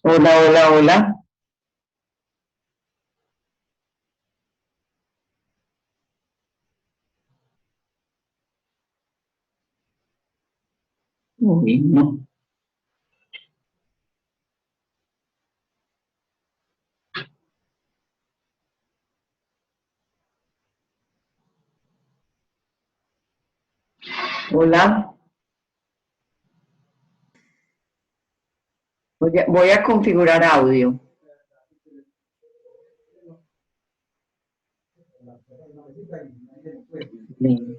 Hola, hola, hola. Uy, no. Hola. Voy a configurar audio. Bien.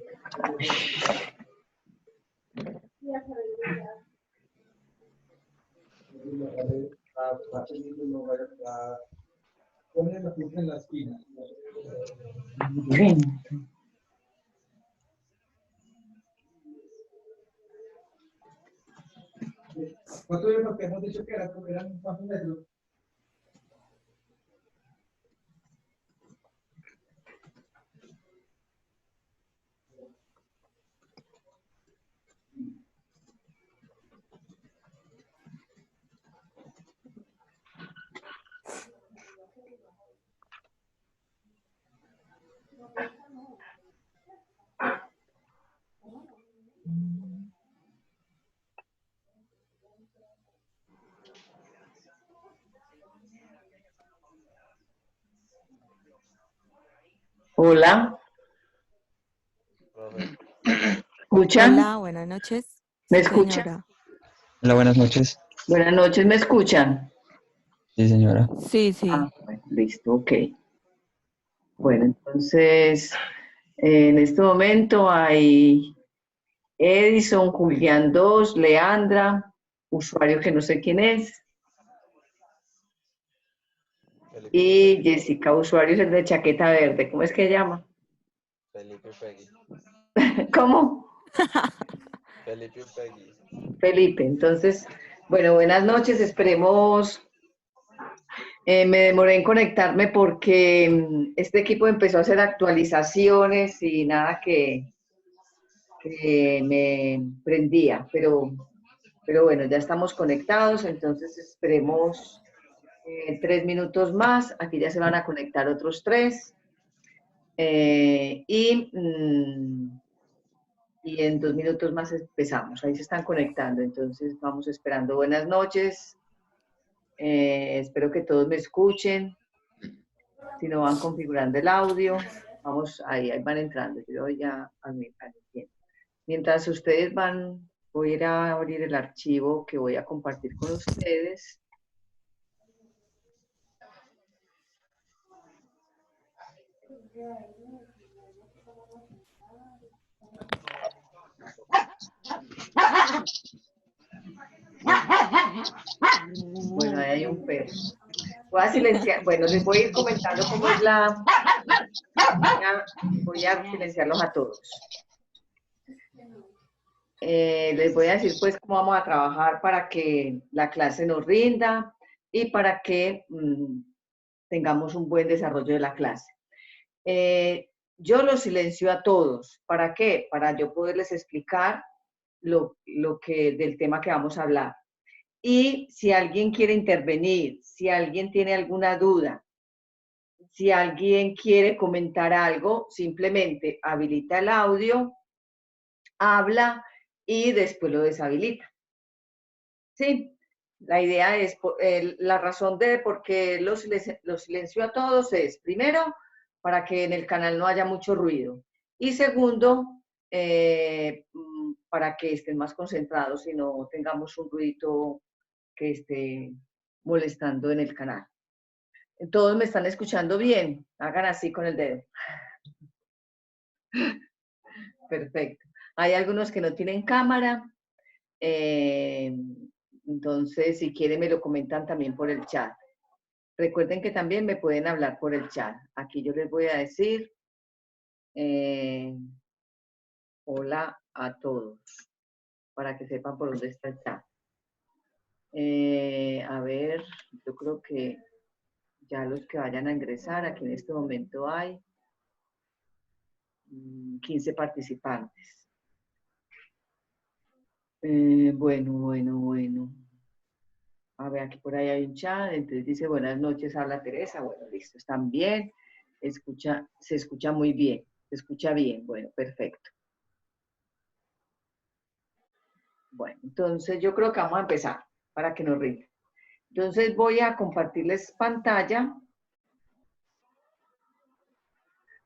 Bien. Hola. Profe. ¿Escuchan? Hola, buenas noches. ¿Me Sí, escuchan? señora. Hola, buenas noches. Buenas noches, ¿me escuchan? Sí, señora. Sí, Ah, sí. bueno, listo, ok. Bueno, entonces, en este momento hay Edison, Julián 2, Leandra, usuario que no sé quién es, Felipe y Upegui. Jessica, usuario es el de chaqueta verde. ¿Cómo es que se llama? Felipe Upegui. ¿Cómo? Felipe Upegui. Felipe. Entonces, bueno, buenas noches. Esperemos. Me demoré en conectarme porque este equipo empezó a hacer actualizaciones y nada que me prendía, pero bueno, ya estamos conectados, entonces esperemos 3 minutos más. Aquí ya se van a conectar otros tres. eh, y, mm, y en 2 minutos más empezamos. Ahí se están conectando, entonces vamos esperando. Buenas noches. Espero que todos me escuchen. Si no van configurando el audio, vamos ahí van entrando. Yo ya admitiendo. Mientras ustedes van, voy a ir a abrir el archivo que voy a compartir con ustedes. Bueno, ahí hay un perro. Voy a silenciar, bueno, les voy a ir comentando cómo es voy a silenciarlos a todos. Les voy a decir pues cómo vamos a trabajar para que la clase nos rinda y para que tengamos un buen desarrollo de la clase. Yo los silencio a todos. ¿Para qué? Para yo poderles explicar del tema que vamos a hablar. Y si alguien quiere intervenir, si alguien tiene alguna duda, si alguien quiere comentar algo, simplemente habilita el audio, habla y después lo deshabilita. Sí, la idea es, la razón de por qué los silencio a todos es, primero, para que en el canal no haya mucho ruido. Y segundo, para que estén más concentrados y no tengamos un ruidito que esté molestando en el canal. Todos me están escuchando bien. Hagan así con el dedo. Perfecto. Hay algunos que no tienen cámara. eh, entonces, si quieren, me lo comentan también por el chat. Recuerden que también me pueden hablar por el chat. Aquí yo les voy a decir eh, hola a todos para que sepan por dónde está el chat. A ver, yo creo que ya los que vayan a ingresar, aquí en este momento hay 15 participantes. Bueno. A ver, aquí por ahí hay un chat, entonces dice, buenas noches, habla Teresa. Bueno, listo, están bien. Se escucha muy bien, se escucha bien. Bueno, perfecto. Bueno, entonces yo creo que vamos a empezar para que nos rinda. Entonces voy a compartirles pantalla.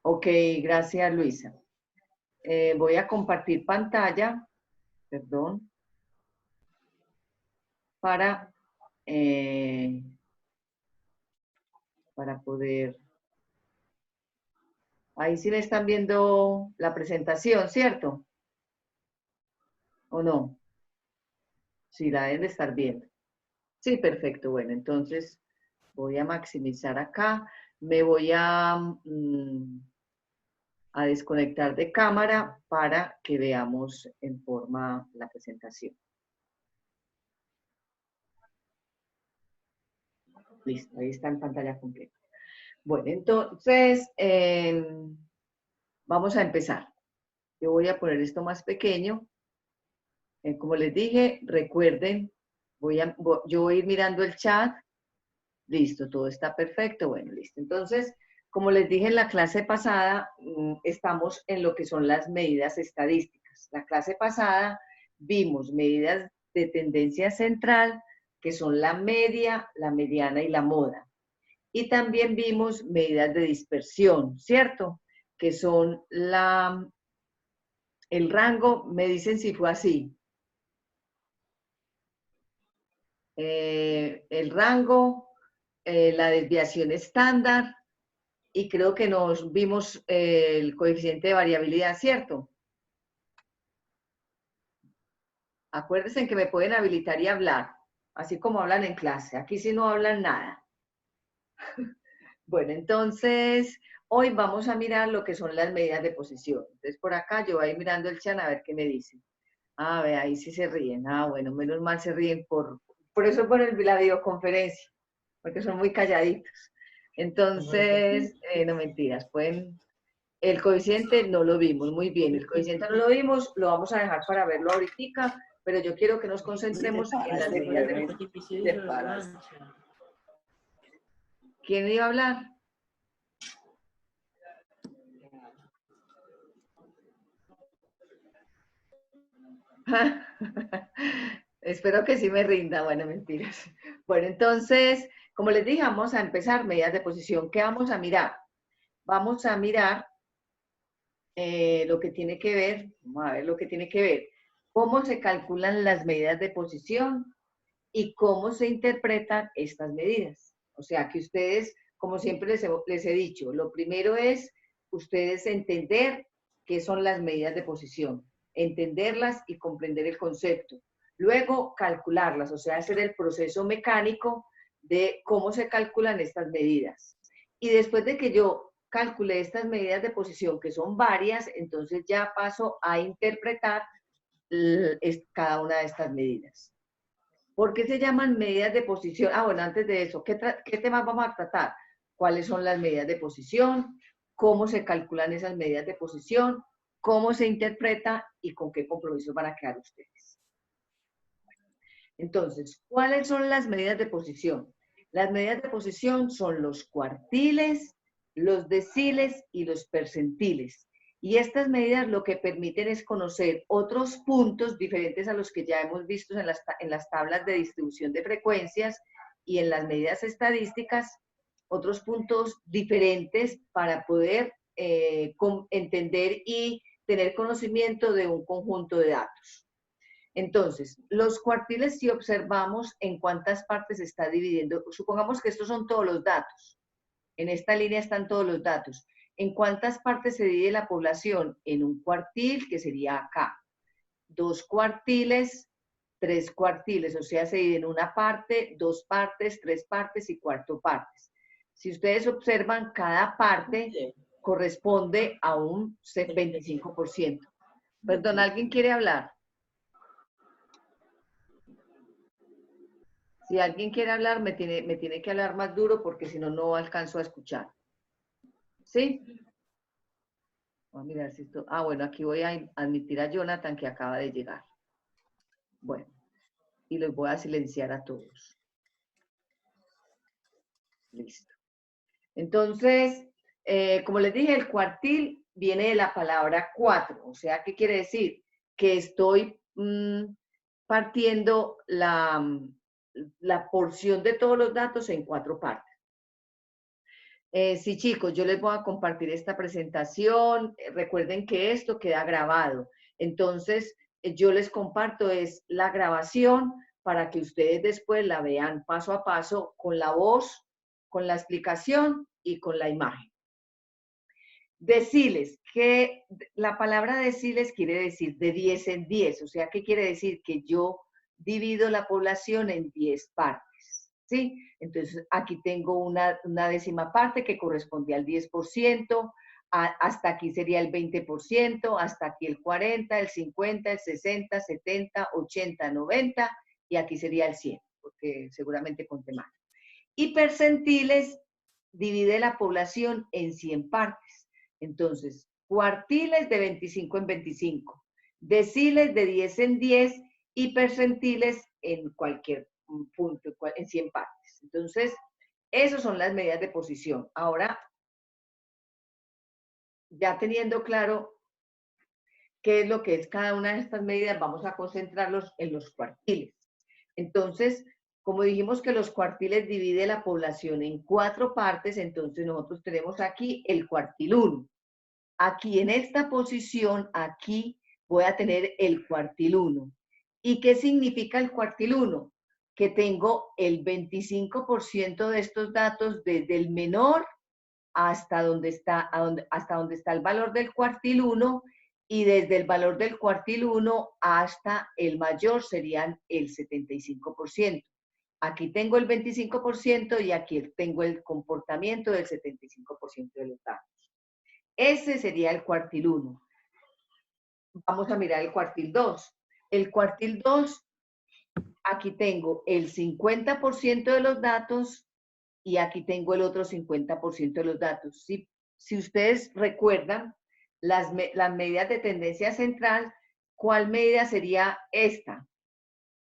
Ok, gracias Luisa. Voy a compartir pantalla, perdón, para poder... Ahí sí me están viendo la presentación, ¿cierto? ¿O no? Sí, la deben de estar viendo. Sí, perfecto. Bueno, entonces voy a maximizar acá. Me voy a desconectar de cámara para que veamos en forma la presentación. Listo, ahí está en pantalla completa. Bueno, entonces vamos a empezar. Yo voy a poner esto más pequeño. Como les dije, recuerden, yo voy a ir mirando el chat. Listo, todo está perfecto. Bueno, listo. Entonces, como les dije en la clase pasada, estamos en lo que son las medidas estadísticas. La clase pasada vimos medidas de tendencia central, que son la media, la mediana y la moda. Y también vimos medidas de dispersión, ¿cierto? Que son el rango, me dicen si fue así. El rango, la desviación estándar, y creo que nos vimos el coeficiente de variabilidad, ¿cierto? Acuérdense que me pueden habilitar y hablar, así como hablan en clase. Aquí sí no hablan nada. Bueno, entonces, hoy vamos a mirar lo que son las medidas de posición. Entonces, por acá yo voy a ir mirando el chat a ver qué me dicen. Ah, ve, ahí sí se ríen. Ah, bueno, menos mal se ríen por eso por la videoconferencia, porque son muy calladitos. Entonces, no mentiras, el coeficiente no lo vimos, muy bien, el coeficiente no lo vimos, lo vamos a dejar para verlo ahorita, pero yo quiero que nos concentremos en las medidas de posición. ¿Quién iba a hablar? Espero que sí me rinda, bueno, mentiras. Bueno, entonces, como les dije, vamos a empezar medidas de posición. ¿Qué vamos a mirar? Vamos a mirar lo que tiene que ver, vamos a ver lo que tiene que ver, cómo se calculan las medidas de posición y cómo se interpretan estas medidas. O sea, que ustedes, como siempre les he dicho, lo primero es ustedes entender qué son las medidas de posición, entenderlas y comprender el concepto. Luego, calcularlas, o sea, hacer el proceso mecánico de cómo se calculan estas medidas. Y después de que yo calculé estas medidas de posición, que son varias, entonces ya paso a interpretar cada una de estas medidas. ¿Por qué se llaman medidas de posición? Ah, bueno, antes de eso, ¿qué temas vamos a tratar? ¿Cuáles son las medidas de posición? ¿Cómo se calculan esas medidas de posición? ¿Cómo se interpreta? ¿Y con qué compromisos van a quedar ustedes? Entonces, ¿cuáles son las medidas de posición? Las medidas de posición son los cuartiles, los deciles y los percentiles. Y estas medidas lo que permiten es conocer otros puntos diferentes a los que ya hemos visto en las tablas de distribución de frecuencias y en las medidas estadísticas, otros puntos diferentes para poder entender y tener conocimiento de un conjunto de datos. Entonces, los cuartiles, si observamos en cuántas partes se está dividiendo, supongamos que estos son todos los datos. En esta línea están todos los datos. ¿En cuántas partes se divide la población? En un cuartil, que sería acá. 2 cuartiles, 3 cuartiles, o sea, se divide en una parte, 2 partes, 3 partes y 4 partes. Si ustedes observan, cada parte corresponde a un 25%. Perdón, ¿alguien quiere hablar? Si alguien quiere hablar, me tiene que hablar más duro porque si no, no alcanzo a escuchar. ¿Sí? Voy a mirar si esto... Ah, bueno, aquí voy a admitir a Jonathan que acaba de llegar. Bueno, y los voy a silenciar a todos. Listo. Entonces, como les dije, el cuartil viene de la palabra 4. O sea, ¿qué quiere decir? Que estoy partiendo la porción de todos los datos en 4 partes. Sí, chicos, yo les voy a compartir esta presentación. Recuerden que esto queda grabado. Entonces, yo les comparto es la grabación para que ustedes después la vean paso a paso con la voz, con la explicación y con la imagen. Deciles, que la palabra deciles quiere decir de 10 en 10. O sea, ¿qué quiere decir? Que yo divido la población en 10 partes. ¿Sí? Entonces, aquí tengo una décima parte que corresponde al 10%, hasta aquí sería el 20%, hasta aquí el 40%, el 50%, el 60%, 70%, 80%, 90%, y aquí sería el 100%, porque seguramente conté mal. Y percentiles divide la población en 100 partes. Entonces, cuartiles de 25 en 25, deciles de 10 en 10 y percentiles en cualquier punto, en 100 partes. Entonces, esas son las medidas de posición. Ahora, ya teniendo claro qué es lo que es cada una de estas medidas, vamos a concentrarlos en los cuartiles. Entonces, como dijimos que los cuartiles divide la población en 4 partes, entonces nosotros tenemos aquí el cuartil 1. Aquí en esta posición, aquí voy a tener el cuartil 1. ¿Y qué significa el cuartil 1? Que tengo el 25% de estos datos desde el menor hasta donde está el valor del cuartil 1, y desde el valor del cuartil 1 hasta el mayor serían el 75%. Aquí tengo el 25% y aquí tengo el comportamiento del 75% de los datos. Ese sería el cuartil 1. Vamos a mirar el cuartil 2. El cuartil 2, aquí tengo el 50% de los datos y aquí tengo el otro 50% de los datos. Si ustedes recuerdan las medidas de tendencia central, ¿cuál medida sería esta?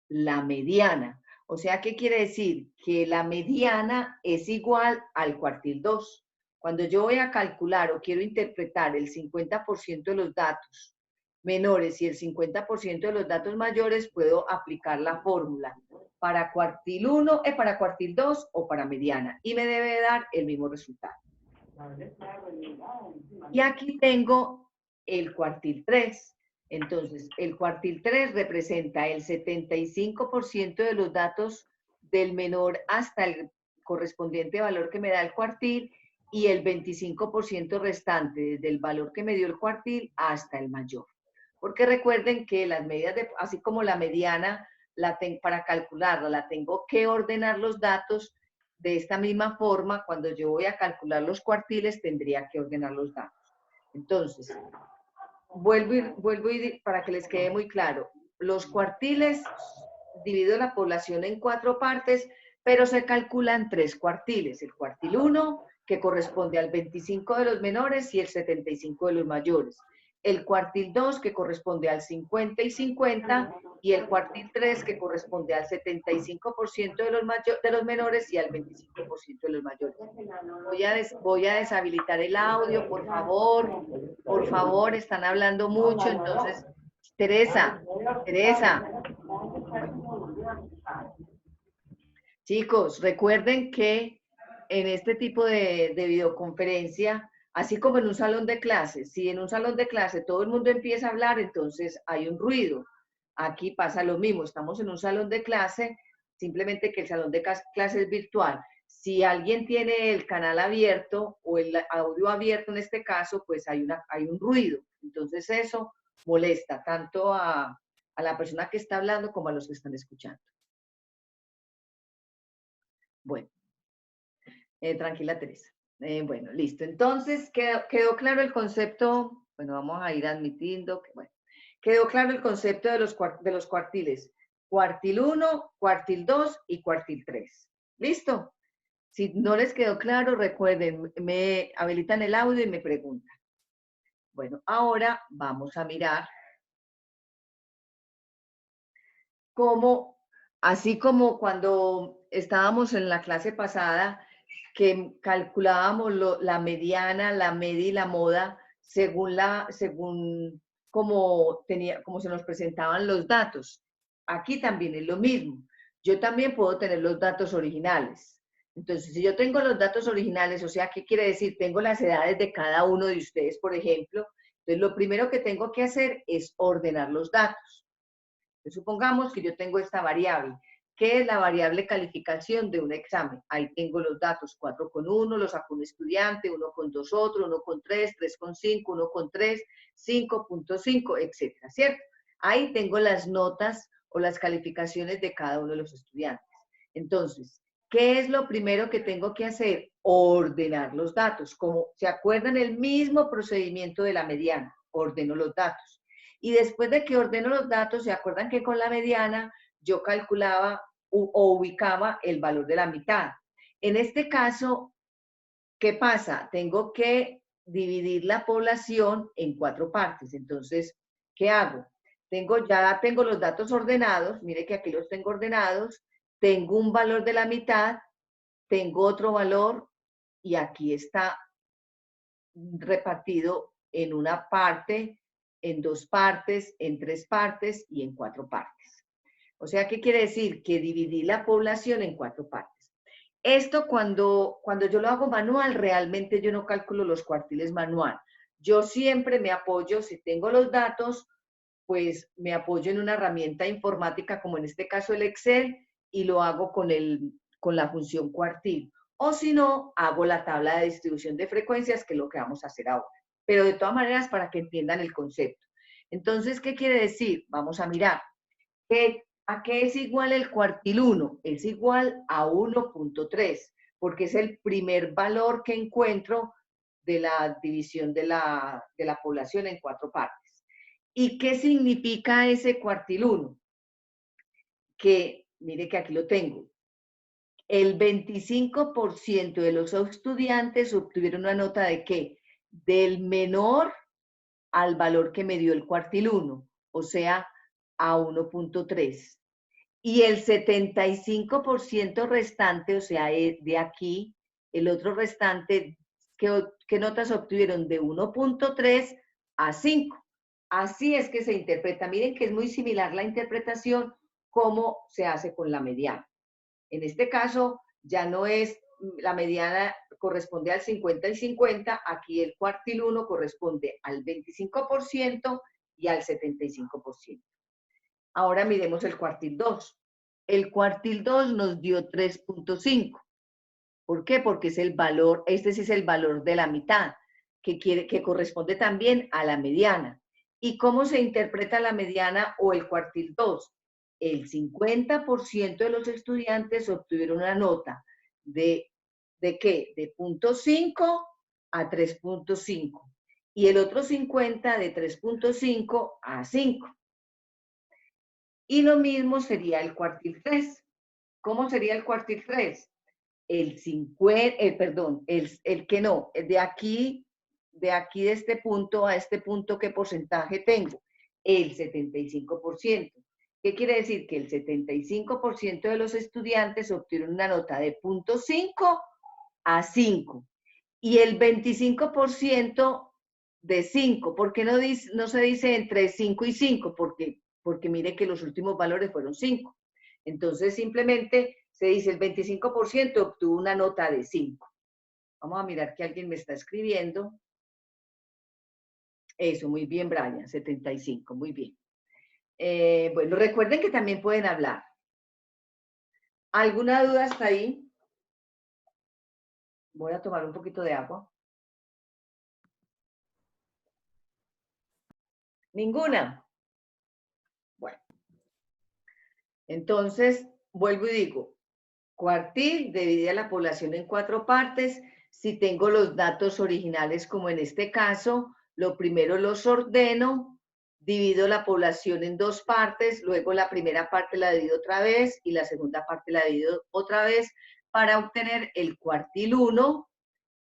La mediana. O sea, ¿qué quiere decir? Que la mediana es igual al cuartil 2. Cuando yo voy a calcular o quiero interpretar el 50% de los datos menores y el 50% de los datos mayores, puedo aplicar la fórmula para cuartil 1, para cuartil 2 o para mediana, y me debe dar el mismo resultado. Y aquí tengo el cuartil 3. Entonces, el cuartil 3 representa el 75% de los datos del menor hasta el correspondiente valor que me da el cuartil, y el 25% restante desde el valor que me dio el cuartil hasta el mayor. Porque recuerden que las medidas, así como la mediana, para calcularla, la tengo que ordenar los datos de esta misma forma. Cuando yo voy a calcular los cuartiles, tendría que ordenar los datos. Entonces, vuelvo y para que les quede muy claro, los cuartiles divido la población en 4 partes, pero se calculan 3 cuartiles. El cuartil 1, que corresponde al 25 de los menores y el 75 de los mayores. El cuartil 2, que corresponde al 50 y 50, y el cuartil 3, que corresponde al 75% de los menores y al 25% de los mayores. Voy a deshabilitar el audio, por favor. Por favor, están hablando mucho, entonces, Teresa. Chicos, recuerden que en este tipo de videoconferencia, así como en un salón de clases, si en un salón de clase todo el mundo empieza a hablar, entonces hay un ruido. Aquí pasa lo mismo, estamos en un salón de clase, simplemente que el salón de clase es virtual. Si alguien tiene el canal abierto o el audio abierto en este caso, pues hay un ruido. Entonces eso molesta tanto a la persona que está hablando como a los que están escuchando. Bueno, tranquila, Teresa. Bueno, listo. Entonces, ¿quedó claro el concepto? Bueno, vamos a ir admitiendo que, bueno, quedó claro el concepto de los cuartiles. Cuartil 1, cuartil 2 y cuartil 3. ¿Listo? Si no les quedó claro, recuerden, me habilitan el audio y me preguntan. Bueno, ahora vamos a mirar cómo, así como cuando estábamos en la clase pasada, que calculábamos la mediana, la media y la moda según como se nos presentaban los datos. Aquí también es lo mismo. Yo también puedo tener los datos originales. Entonces, si yo tengo los datos originales, o sea, ¿qué quiere decir? Tengo las edades de cada uno de ustedes, por ejemplo. Entonces, lo primero que tengo que hacer es ordenar los datos. Entonces, supongamos que yo tengo esta variable. ¿Qué es la variable calificación de un examen? Ahí tengo los datos, 4,1, lo sacó un estudiante, 1,2 otro, 1,3, 3,5, 1,3, 5,5, etcétera, ¿cierto? Ahí tengo las notas o las calificaciones de cada uno de los estudiantes. Entonces, ¿qué es lo primero que tengo que hacer? Ordenar los datos. Como se acuerdan el mismo procedimiento de la mediana, ordeno los datos. Y después de que ordeno los datos, ¿se acuerdan que con la mediana yo calculaba o ubicaba el valor de la mitad? En este caso, ¿qué pasa? Tengo que dividir la población en 4 partes. Entonces, ¿qué hago? Ya tengo los datos ordenados, mire que aquí los tengo ordenados, tengo un valor de la mitad, tengo otro valor y aquí está repartido en una parte, en 2 partes, en 3 partes y en 4 partes. O sea, ¿qué quiere decir? Que dividí la población en 4 partes. Esto cuando yo lo hago manual, realmente yo no calculo los cuartiles manual. Yo siempre me apoyo, si tengo los datos, pues me apoyo en una herramienta informática, como en este caso el Excel, y lo hago con la función cuartil. O si no, hago la tabla de distribución de frecuencias, que es lo que vamos a hacer ahora. Pero de todas maneras, para que entiendan el concepto. Entonces, ¿qué quiere decir? Vamos a mirar. ¿A qué es igual el cuartil 1? Es igual a 1,3, porque es el primer valor que encuentro de la división de la población en 4 partes. ¿Y qué significa ese cuartil 1? Que, mire que aquí lo tengo, el 25% de los estudiantes obtuvieron una nota de ¿qué? Del menor al valor que me dio el cuartil 1, o sea, a 1,3. Y el 75% restante, o sea, de aquí, el otro restante, ¿qué notas obtuvieron? De 1,3 a 5. Así es que se interpreta. Miren que es muy similar la interpretación como se hace con la mediana. En este caso, ya no es la mediana, corresponde al 50 y 50, aquí el cuartil 1 corresponde al 25% y al 75%. Ahora miremos el cuartil 2. El cuartil 2 nos dio 3,5. ¿Por qué? Porque es el valor, este sí es el valor de la mitad, que corresponde también a la mediana. ¿Y cómo se interpreta la mediana o el cuartil 2? El 50% de los estudiantes obtuvieron una nota ¿de qué? De 0,5 a 3,5. Y el otro 50 de 3,5 a 5. Y lo mismo sería el cuartil 3. ¿Cómo sería el cuartil 3? El 50, perdón, el que no, de aquí de este punto a este punto, ¿qué porcentaje tengo? El 75%. ¿Qué quiere decir? Que el 75% de los estudiantes obtuvieron una nota de 0,5 a 5 y el 25% de 5. ¿Por qué no se dice entre 5 y 5? Porque mire que los últimos valores fueron 5. Entonces simplemente se dice el 25% obtuvo una nota de 5. Vamos a mirar que alguien me está escribiendo. Eso, muy bien, Brian, 75, muy bien. Bueno, recuerden que también pueden hablar. ¿Alguna duda hasta ahí? Voy a tomar un poquito de agua. ¿Ninguna? Bueno, entonces vuelvo y digo, cuartil divide la población en 4 partes. Si tengo los datos originales, como en este caso, lo primero los ordeno, divido la población en 2 partes, luego la primera parte la divido otra vez y la segunda parte la divido otra vez para obtener el cuartil 1,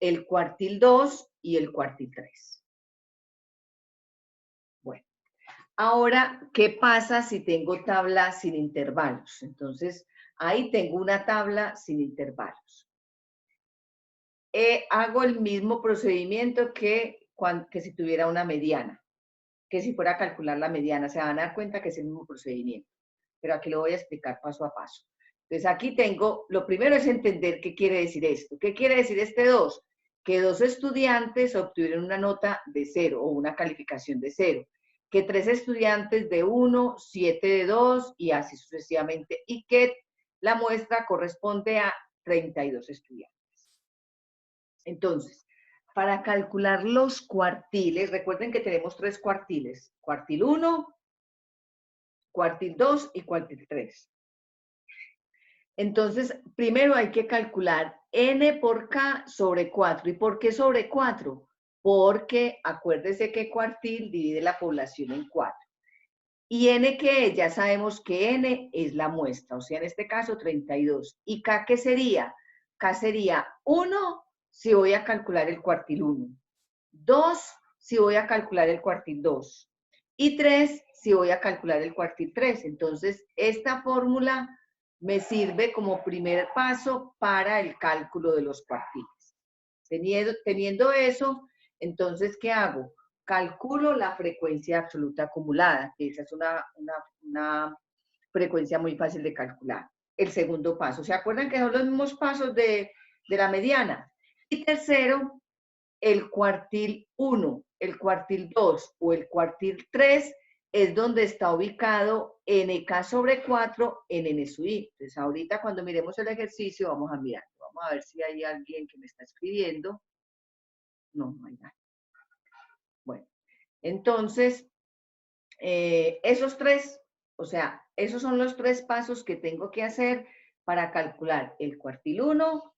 el cuartil 2 y el cuartil 3. Bueno, ahora, ¿qué pasa si tengo tabla sin intervalos? Entonces, ahí tengo una tabla sin intervalos. hago el mismo procedimiento que si tuviera una mediana, que si fuera a calcular la mediana. Se van a dar cuenta que es el mismo procedimiento, pero aquí lo voy a explicar paso a paso. Entonces aquí tengo, lo primero es entender qué quiere decir esto. ¿Qué quiere decir este 2? Que 2 estudiantes obtuvieron una nota de 0 o una calificación de 0. Que 3 estudiantes de 1, 7 de 2 y así sucesivamente. Y que la muestra corresponde a 32 estudiantes. Entonces, para calcular los cuartiles, recuerden que tenemos 3 cuartiles. Cuartil 1, cuartil 2 y cuartil 3. Entonces, primero hay que calcular n por k sobre 4. ¿Y por qué sobre 4? Porque acuérdese que cuartil divide la población en 4. Y n que ya sabemos que n es la muestra, o sea, en este caso 32. ¿Y k qué sería? K sería 1 si voy a calcular el cuartil 1, 2 si voy a calcular el cuartil 2 y 3 si voy a calcular el cuartil 3. Entonces, esta fórmula me sirve como primer paso para el cálculo de los cuartiles. Teniendo eso, entonces, ¿qué hago? Calculo la frecuencia absoluta acumulada, que esa es una frecuencia muy fácil de calcular. El segundo paso, ¿se acuerdan que son los mismos pasos de la mediana? Y tercero, el cuartil 1, el cuartil 2 o el cuartil 3 es donde está ubicado nk sobre 4 en n sub i. Entonces, ahorita cuando miremos el ejercicio, vamos a mirar. Vamos a ver si hay alguien que me está escribiendo. No, no hay nada. Bueno, entonces, esos 3, o sea, esos son los 3 pasos que tengo que hacer para calcular el cuartil 1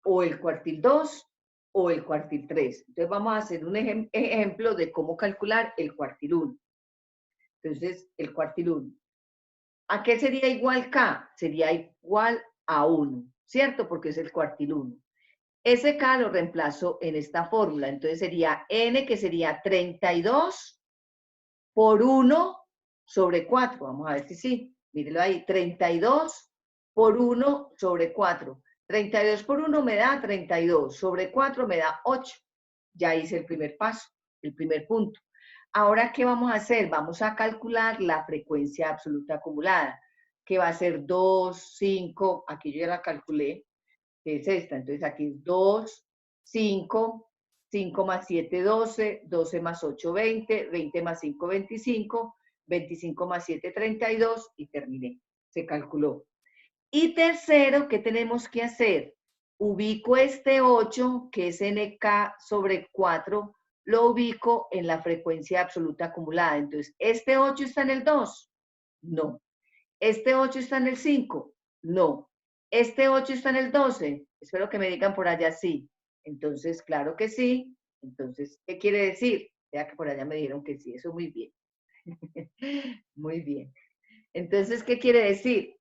o el cuartil 2 o el cuartil 3. Entonces vamos a hacer un ejemplo de cómo calcular el cuartil 1. Entonces, el cuartil 1. ¿A qué sería igual K? Sería igual a 1, ¿cierto? Porque es el cuartil 1. Ese K lo reemplazo en esta fórmula. Entonces sería N, que sería 32 por 1 sobre 4. Vamos a ver si sí. Mírenlo ahí. 32 por 1 sobre 4. 32 por 1 me da 32. Sobre 4 me da 8. Ya hice el primer paso, el primer punto. Ahora, ¿qué vamos a hacer? Vamos a calcular la frecuencia absoluta acumulada, que va a ser 2, 5, aquí yo ya la calculé, que es esta. Entonces aquí es 2, 5, 5 más 7, 12, 12 más 8, 20, 20 más 5, 25, 25 más 7, 32 y terminé. Se calculó. Y tercero, ¿qué tenemos que hacer? Ubico este 8, que es nk sobre 4, lo ubico en la frecuencia absoluta acumulada. Entonces, ¿este 8 está en el 2? No. ¿Este 8 está en el 5? No. ¿Este 8 está en el 12? Espero que me digan por allá sí. Entonces, claro que sí. Entonces, ¿qué quiere decir? Ya que por allá me dijeron que sí, eso muy bien. Muy bien. Entonces, ¿qué quiere decir?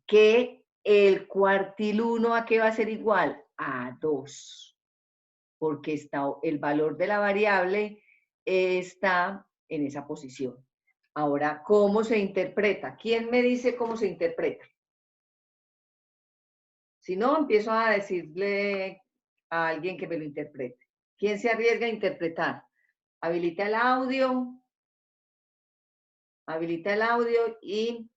Que el cuartil 1 ¿a qué va a ser igual? A 2, porque el valor de la variable está en esa posición. Ahora, ¿cómo se interpreta? ¿Quién me dice cómo se interpreta? Si no, empiezo a decirle a alguien que me lo interprete. ¿Quién se arriesga a interpretar? Habilita el audio. Habilita el audio y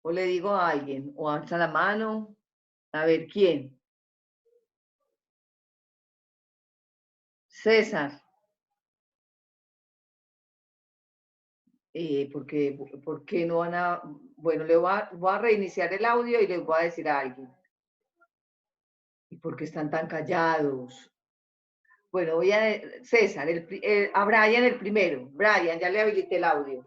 o le digo a alguien, o alza la mano, a ver quién. César. ¿Por qué no van a...? Bueno, voy a reiniciar el audio y les voy a decir a alguien. ¿Y por qué están tan callados? Bueno, voy a... César, a Brian el primero. Brian, ya le habilité el audio.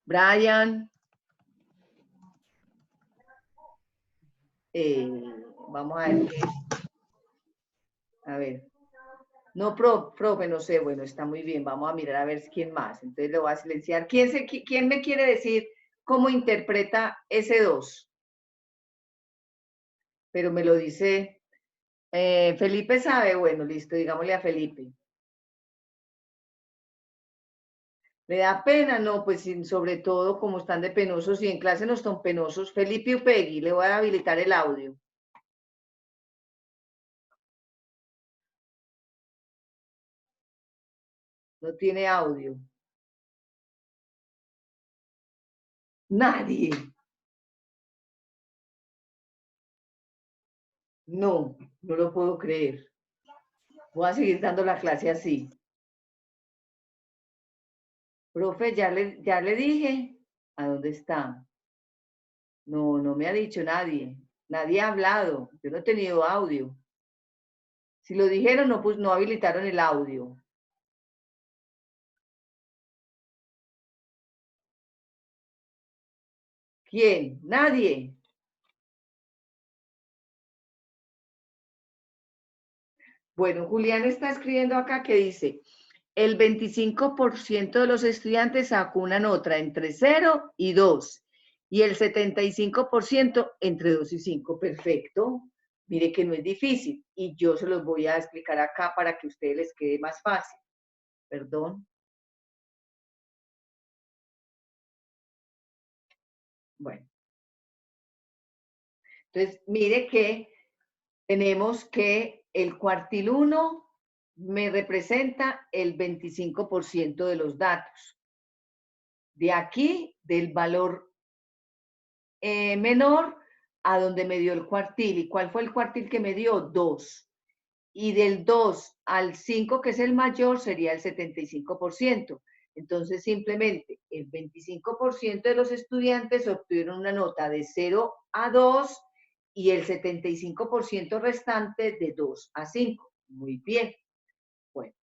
Brian. Vamos a ver. A ver. No, profe, no sé. Bueno, está muy bien. Vamos a mirar a ver quién más. Entonces le voy a silenciar. ¿Quién me quiere decir cómo interpreta ese 2? Pero me lo dice... Felipe sabe. Bueno, listo. Digámosle a Felipe. ¿Le da pena? No, pues sobre todo como están de penosos y en clase no están penosos. Felipe Upegui, le voy a habilitar el audio. No tiene audio. Nadie. No, no lo puedo creer. Voy a seguir dando la clase así. Profe, ya le dije. ¿A dónde está? No, no me ha dicho nadie. Nadie ha hablado. Yo no he tenido audio. Si lo dijeron, no, pues no habilitaron el audio. ¿Quién? Nadie. Bueno, Julián está escribiendo acá que dice, el 25% de los estudiantes sacó una nota entre 0 y 2 y el 75% entre 2 y 5. Perfecto. Mire que no es difícil y yo se los voy a explicar acá para que a ustedes les quede más fácil. Perdón. Bueno. Entonces, mire que tenemos que el cuartil 1 me representa el 25% de los datos. De aquí, del valor menor a donde me dio el cuartil. ¿Y cuál fue el cuartil que me dio? 2. Y del 2 al 5, que es el mayor, sería el 75%. Entonces, simplemente el 25% de los estudiantes obtuvieron una nota de 0 a 2 y el 75% restante de 2 a 5. Muy bien. Bueno,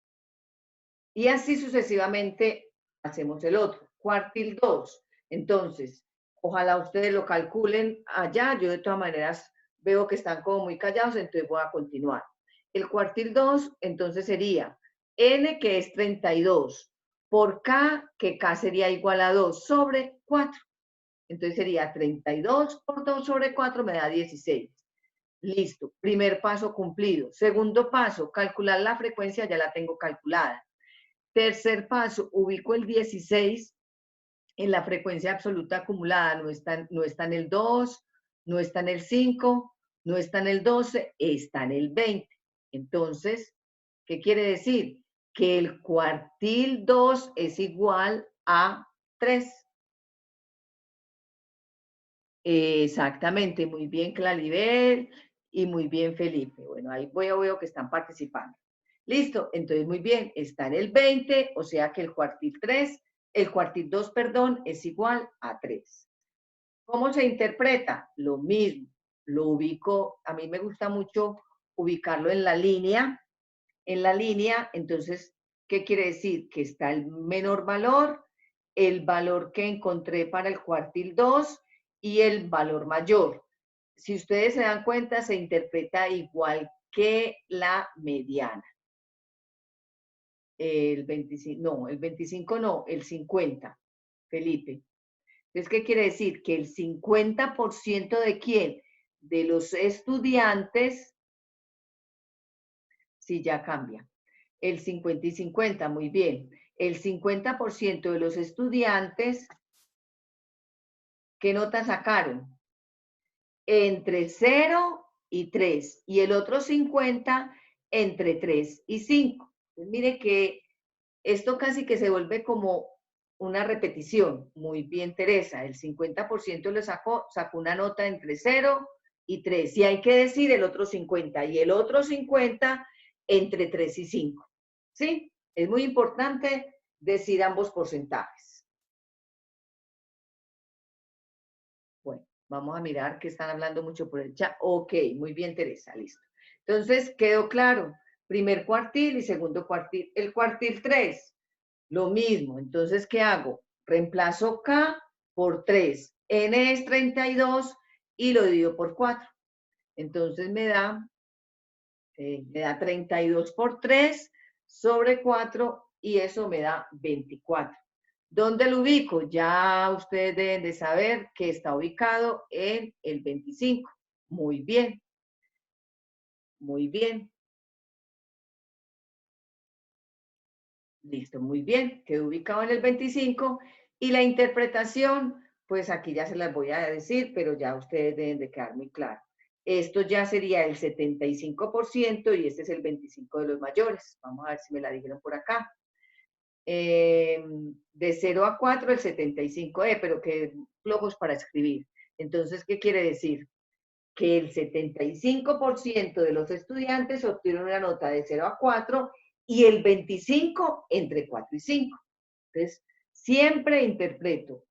y así sucesivamente hacemos el otro. Cuartil 2. Entonces, ojalá ustedes lo calculen allá. Yo de todas maneras veo que están como muy callados, entonces voy a continuar. El cuartil 2, entonces sería n, que es 32, por k, que k sería igual a 2 sobre 4. Entonces sería 32 por 2 sobre 4 me da 16. Listo, primer paso cumplido. Segundo paso, calcular la frecuencia, ya la tengo calculada. Tercer paso, ubico el 16 en la frecuencia absoluta acumulada. No está en el 2, no está en el 5, no está en el 12, está en el 20. Entonces, ¿qué quiere decir? Que el cuartil 2 es igual a 3. Exactamente, muy bien Claribel y muy bien Felipe. Bueno, ahí veo que están participando. Listo, entonces muy bien, está en el 20, o sea que el cuartil 2, perdón, es igual a 3. ¿Cómo se interpreta? Lo mismo, lo ubico, a mí me gusta mucho ubicarlo en la línea, entonces, ¿qué quiere decir? Que está el menor valor, el valor que encontré para el cuartil 2 y el valor mayor. Si ustedes se dan cuenta, se interpreta igual que la mediana. El 25 no, el 50, Felipe. Entonces, ¿qué quiere decir? Que el 50% de quién? De los estudiantes, sí, ya cambia. El 50 y 50, muy bien. El 50% de los estudiantes, ¿qué nota sacaron? Entre 0 y 3. Y el otro 50 entre 3 y 5. Entonces, mire que esto casi que se vuelve como una repetición. Muy bien, Teresa. El 50% le sacó una nota entre 0 y 3. Y hay que decir el otro 50. Y el otro 50 entre 3 y 5. ¿Sí? Es muy importante decir ambos porcentajes. Bueno, vamos a mirar que están hablando mucho por el chat. Ok, muy bien, Teresa, listo. Entonces, quedó claro. Primer cuartil y segundo cuartil. El cuartil 3, lo mismo. Entonces, ¿qué hago? Reemplazo K por 3. N es 32 y lo divido por 4. Entonces me da 32 por 3 sobre 4 y eso me da 24. ¿Dónde lo ubico? Ya ustedes deben de saber que está ubicado en el 25. Muy bien, muy bien. Listo, muy bien, quedó ubicado en el 25. Y la interpretación, pues aquí ya se las voy a decir, pero ya ustedes deben de quedar muy claro. Esto ya sería el 75% y este es el 25 de los mayores. Vamos a ver si me la dijeron por acá. De 0 a 4, el 75, pero que flojos para escribir. Entonces, ¿qué quiere decir? Que el 75% de los estudiantes obtuvieron una nota de 0 a 4 y el 25 entre 4 y 5. Entonces, siempre interpreto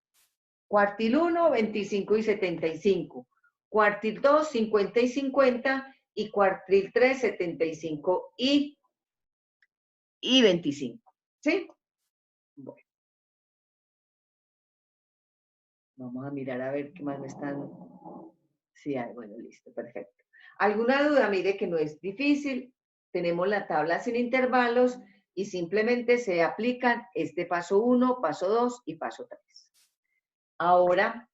cuartil 1, 25 y 75, cuartil 2, 50 y 50, y cuartil 3, 75 y 25. ¿Sí? Bueno, vamos a mirar a ver qué más me están... Sí, bueno, listo, perfecto. ¿Alguna duda? Mire que no es difícil. Tenemos la tabla sin intervalos y simplemente se aplican este paso 1, paso 2 y paso 3. Ahora,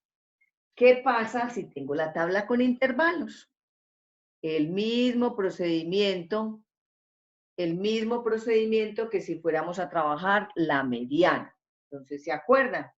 ¿qué pasa si tengo la tabla con intervalos? El mismo procedimiento que si fuéramos a trabajar la mediana. Entonces, ¿se acuerdan?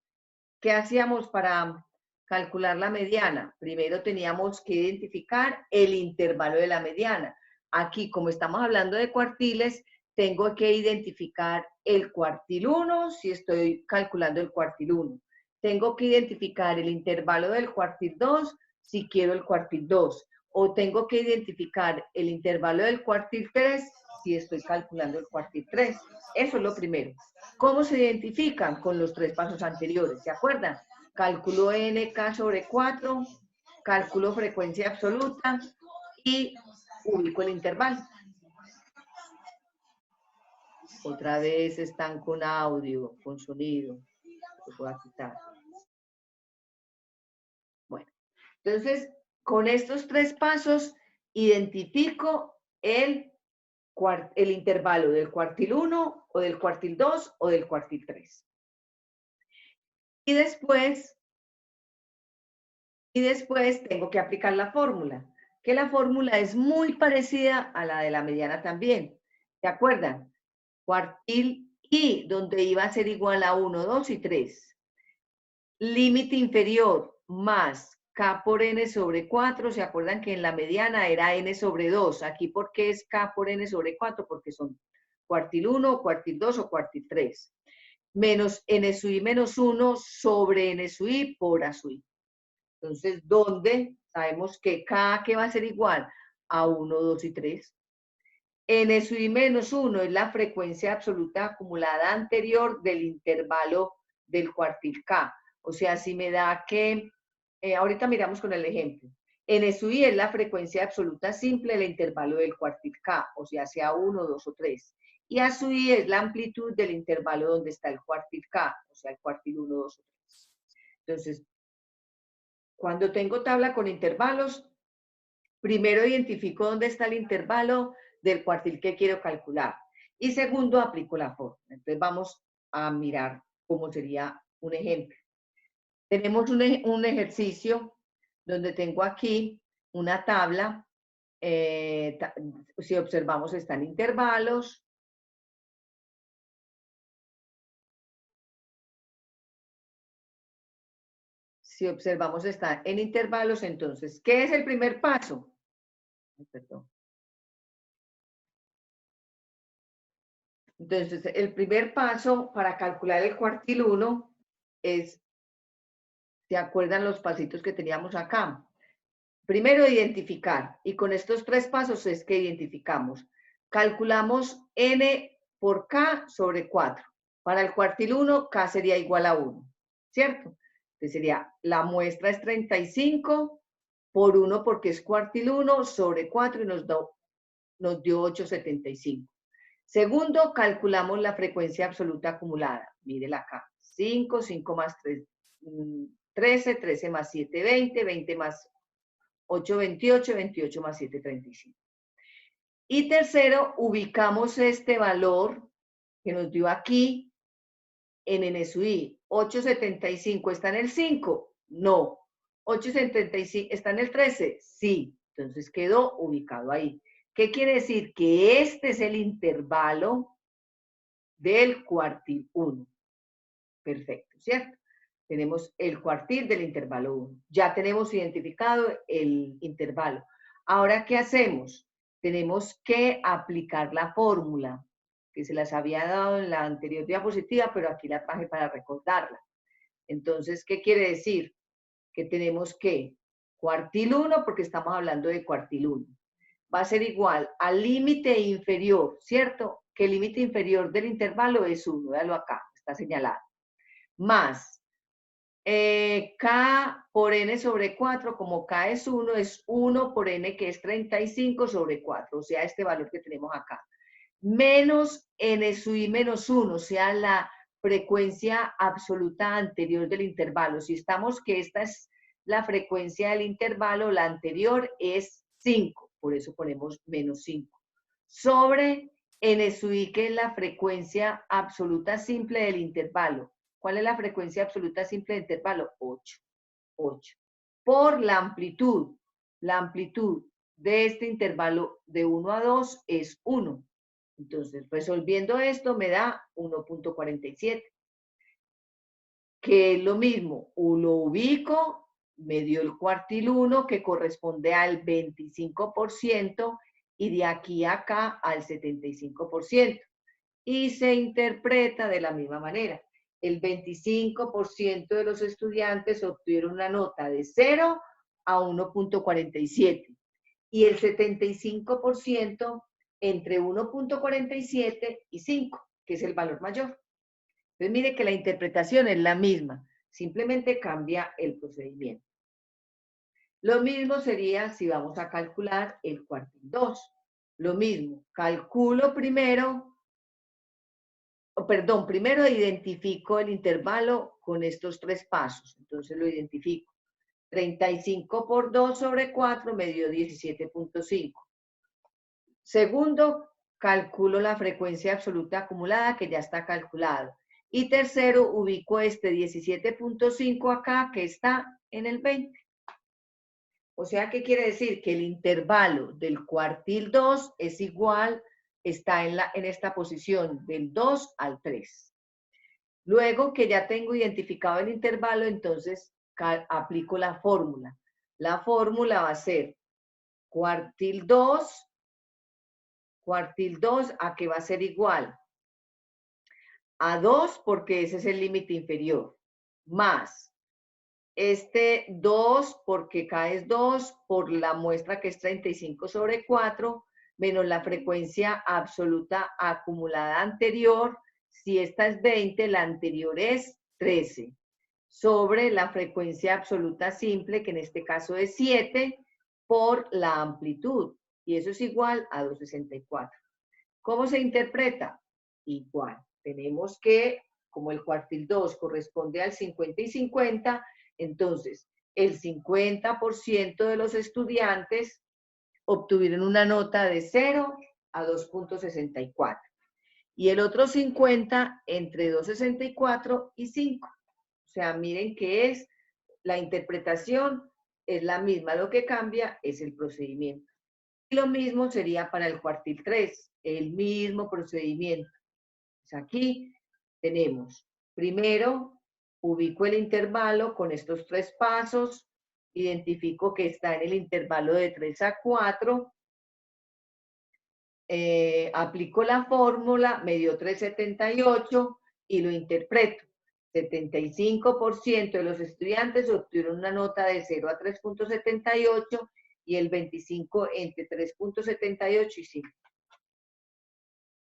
¿Qué hacíamos para calcular la mediana? Primero teníamos que identificar el intervalo de la mediana. Aquí, como estamos hablando de cuartiles, tengo que identificar el cuartil 1 si estoy calculando el cuartil 1. Tengo que identificar el intervalo del cuartil 2 si quiero el cuartil 2. O tengo que identificar el intervalo del cuartil 3 si estoy calculando el cuartil 3. Eso es lo primero. ¿Cómo se identifican? Con los tres pasos anteriores, ¿se acuerdan? Cálculo nk sobre 4, cálculo frecuencia absoluta y ubico el intervalo. Otra vez están con audio, con sonido. Lo voy a quitar. Bueno, entonces, con estos tres pasos, identifico el intervalo del cuartil 1 o del cuartil 2 o del cuartil 3. Y después tengo que aplicar la fórmula, que la fórmula es muy parecida a la de la mediana también. ¿Se acuerdan? Cuartil I, donde iba a ser igual a 1, 2 y 3. Límite inferior más K por N sobre 4. ¿Se acuerdan que en la mediana era N sobre 2? Aquí, ¿por qué es K por N sobre 4? Porque son cuartil 1, cuartil 2 o cuartil 3. Menos N sub I menos 1 sobre N sub I por A sub I. Entonces, ¿dónde? Sabemos que K que va a ser igual a 1, 2 y 3. N sub I menos 1 es la frecuencia absoluta acumulada anterior del intervalo del cuartil K. O sea, si me da que, ahorita miramos con el ejemplo. N sub I es la frecuencia absoluta simple del intervalo del cuartil K, o sea 1, 2 o 3. Y A sub I es la amplitud del intervalo donde está el cuartil K, o sea, el cuartil 1, 2 o 3. Entonces, cuando tengo tabla con intervalos, primero identifico dónde está el intervalo del cuartil que quiero calcular. Y segundo, aplico la fórmula. Entonces vamos a mirar cómo sería un ejemplo. Tenemos un ejercicio donde tengo aquí una tabla. Si observamos, están intervalos. Si observamos, está en intervalos. Entonces, ¿qué es el primer paso? Perdón. Entonces, el primer paso para calcular el cuartil 1 es, ¿se acuerdan los pasitos que teníamos acá? Primero, identificar. Y con estos tres pasos es que identificamos. Calculamos n por k sobre 4. Para el cuartil 1, k sería igual a 1, ¿cierto? Entonces sería, la muestra es 35 por 1 porque es cuartil 1 sobre 4 y nos dio 8,75. Segundo, calculamos la frecuencia absoluta acumulada. Mírela acá. 5, 5 más 3, 13, 13 más 7, 20, 20 más 8, 28, 28 más 7, 35. Y tercero, ubicamos este valor que nos dio aquí en N sub I. 8,75 está en el 5. No. 8,75 está en el 13. Sí. Entonces quedó ubicado ahí. ¿Qué quiere decir? Que este es el intervalo del cuartil 1. Perfecto, ¿cierto? Tenemos el cuartil del intervalo 1. Ya tenemos identificado el intervalo. Ahora, ¿qué hacemos? Tenemos que aplicar la fórmula que se las había dado en la anterior diapositiva, pero aquí la traje para recordarla. Entonces, ¿qué quiere decir? Que tenemos que cuartil 1, porque estamos hablando de cuartil 1, va a ser igual al límite inferior, ¿cierto? Que el límite inferior del intervalo es 1, véalo acá, está señalado, más K por N sobre 4, como K es 1 por N, que es 35 sobre 4, o sea, este valor que tenemos acá, menos N sub I menos 1, o sea, la frecuencia absoluta anterior del intervalo. Si estamos que esta es la frecuencia del intervalo, la anterior es 5, por eso ponemos menos 5, sobre N sub I, que es la frecuencia absoluta simple del intervalo. ¿Cuál es la frecuencia absoluta simple del intervalo? 8. 8. Por la amplitud. La amplitud de este intervalo de 1 a 2 es 1. Entonces, resolviendo esto me da 1.47. Que es lo mismo, lo ubico, me dio el cuartil 1, que corresponde al 25%, y de aquí a acá al 75%. Y se interpreta de la misma manera. El 25% de los estudiantes obtuvieron una nota de 0 a 1.47 y el 75% entre 1.47 y 5, que es el valor mayor. Entonces mire que la interpretación es la misma, simplemente cambia el procedimiento. Lo mismo sería si vamos a calcular el cuartil 2. Lo mismo, calculo primero, primero identifico el intervalo con estos 3 pasos. Entonces lo identifico. 35 por 2 sobre 4 me dio 17.5. Segundo, calculo la frecuencia absoluta acumulada, que ya está calculado. Y tercero, ubico este 17.5 acá, que está en el 20. O sea, ¿qué quiere decir? Que el intervalo del cuartil 2 es igual, está en esta posición del 2 al 3. Luego que ya tengo identificado el intervalo, entonces aplico la fórmula. La fórmula va a ser cuartil 2, ¿a qué va a ser igual? A 2, porque ese es el límite inferior, más este 2, porque K es 2, por la muestra que es 35 sobre 4, menos la frecuencia absoluta acumulada anterior. Si esta es 20, la anterior es 13, sobre la frecuencia absoluta simple, que en este caso es 7, por la amplitud, y eso es igual a 264. ¿Cómo se interpreta? Igual. Tenemos que, como el cuartil 2 corresponde al 50 y 50, entonces el 50% de los estudiantes obtuvieron una nota de 0 a 2.64. Y el otro 50 entre 2.64 y 5. O sea, miren que es la interpretación, es la misma, lo que cambia es el procedimiento. Y lo mismo sería para el cuartil 3, el mismo procedimiento. Pues aquí tenemos, primero, ubico el intervalo con estos 3 pasos, identifico que está en el intervalo de 3 a 4, aplico la fórmula, me dio 378 y lo interpreto. 75% de los estudiantes obtuvieron una nota de 0 a 3.78 y el 25 entre 3.78 y 5.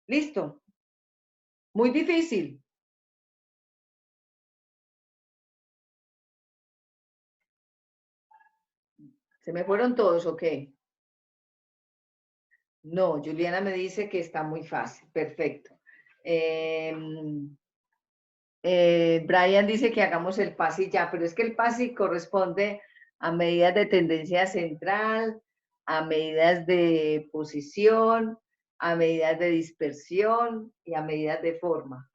¿Listo? Muy difícil. ¿Se me fueron todos o qué? No, Juliana me dice que está muy fácil. Perfecto. Brian dice que hagamos el PASI ya, pero es que el PASI corresponde a medidas de tendencia central, a medidas de posición, a medidas de dispersión y a medidas de forma.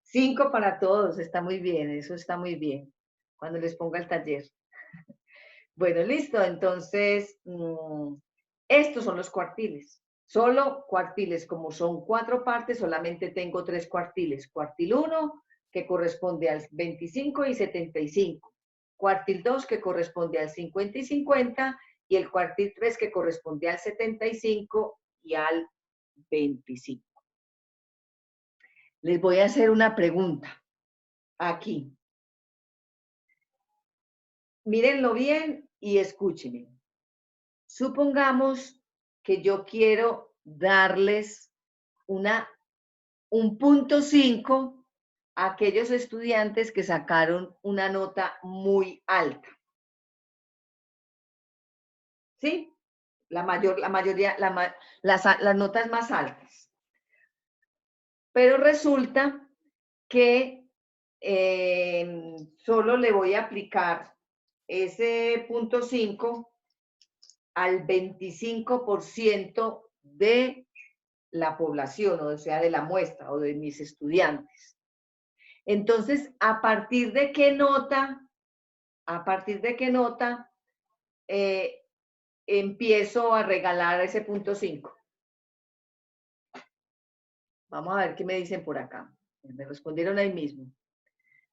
5 para todos, está muy bien, eso está muy bien, cuando les ponga el taller. Bueno, listo, entonces, estos son los cuartiles. Solo cuartiles, como son 4 partes, solamente tengo 3 cuartiles. Cuartil 1, que corresponde al 25 y 75. Cuartil 2, que corresponde al 50 y 50. Y el cuartil 3, que corresponde al 75 y al 25. Les voy a hacer una pregunta aquí. Mírenlo bien y escúchenme. Supongamos que yo quiero darles un punto 5 a aquellos estudiantes que sacaron una nota muy alta. ¿Sí? La mayoría, las notas más altas. Pero resulta que solo le voy a aplicar ese punto 5 al 25% de la población, o sea, de la muestra o de mis estudiantes. Entonces, ¿a partir de qué nota empiezo a regalar ese punto 5? Vamos a ver qué me dicen por acá. Me respondieron ahí mismo.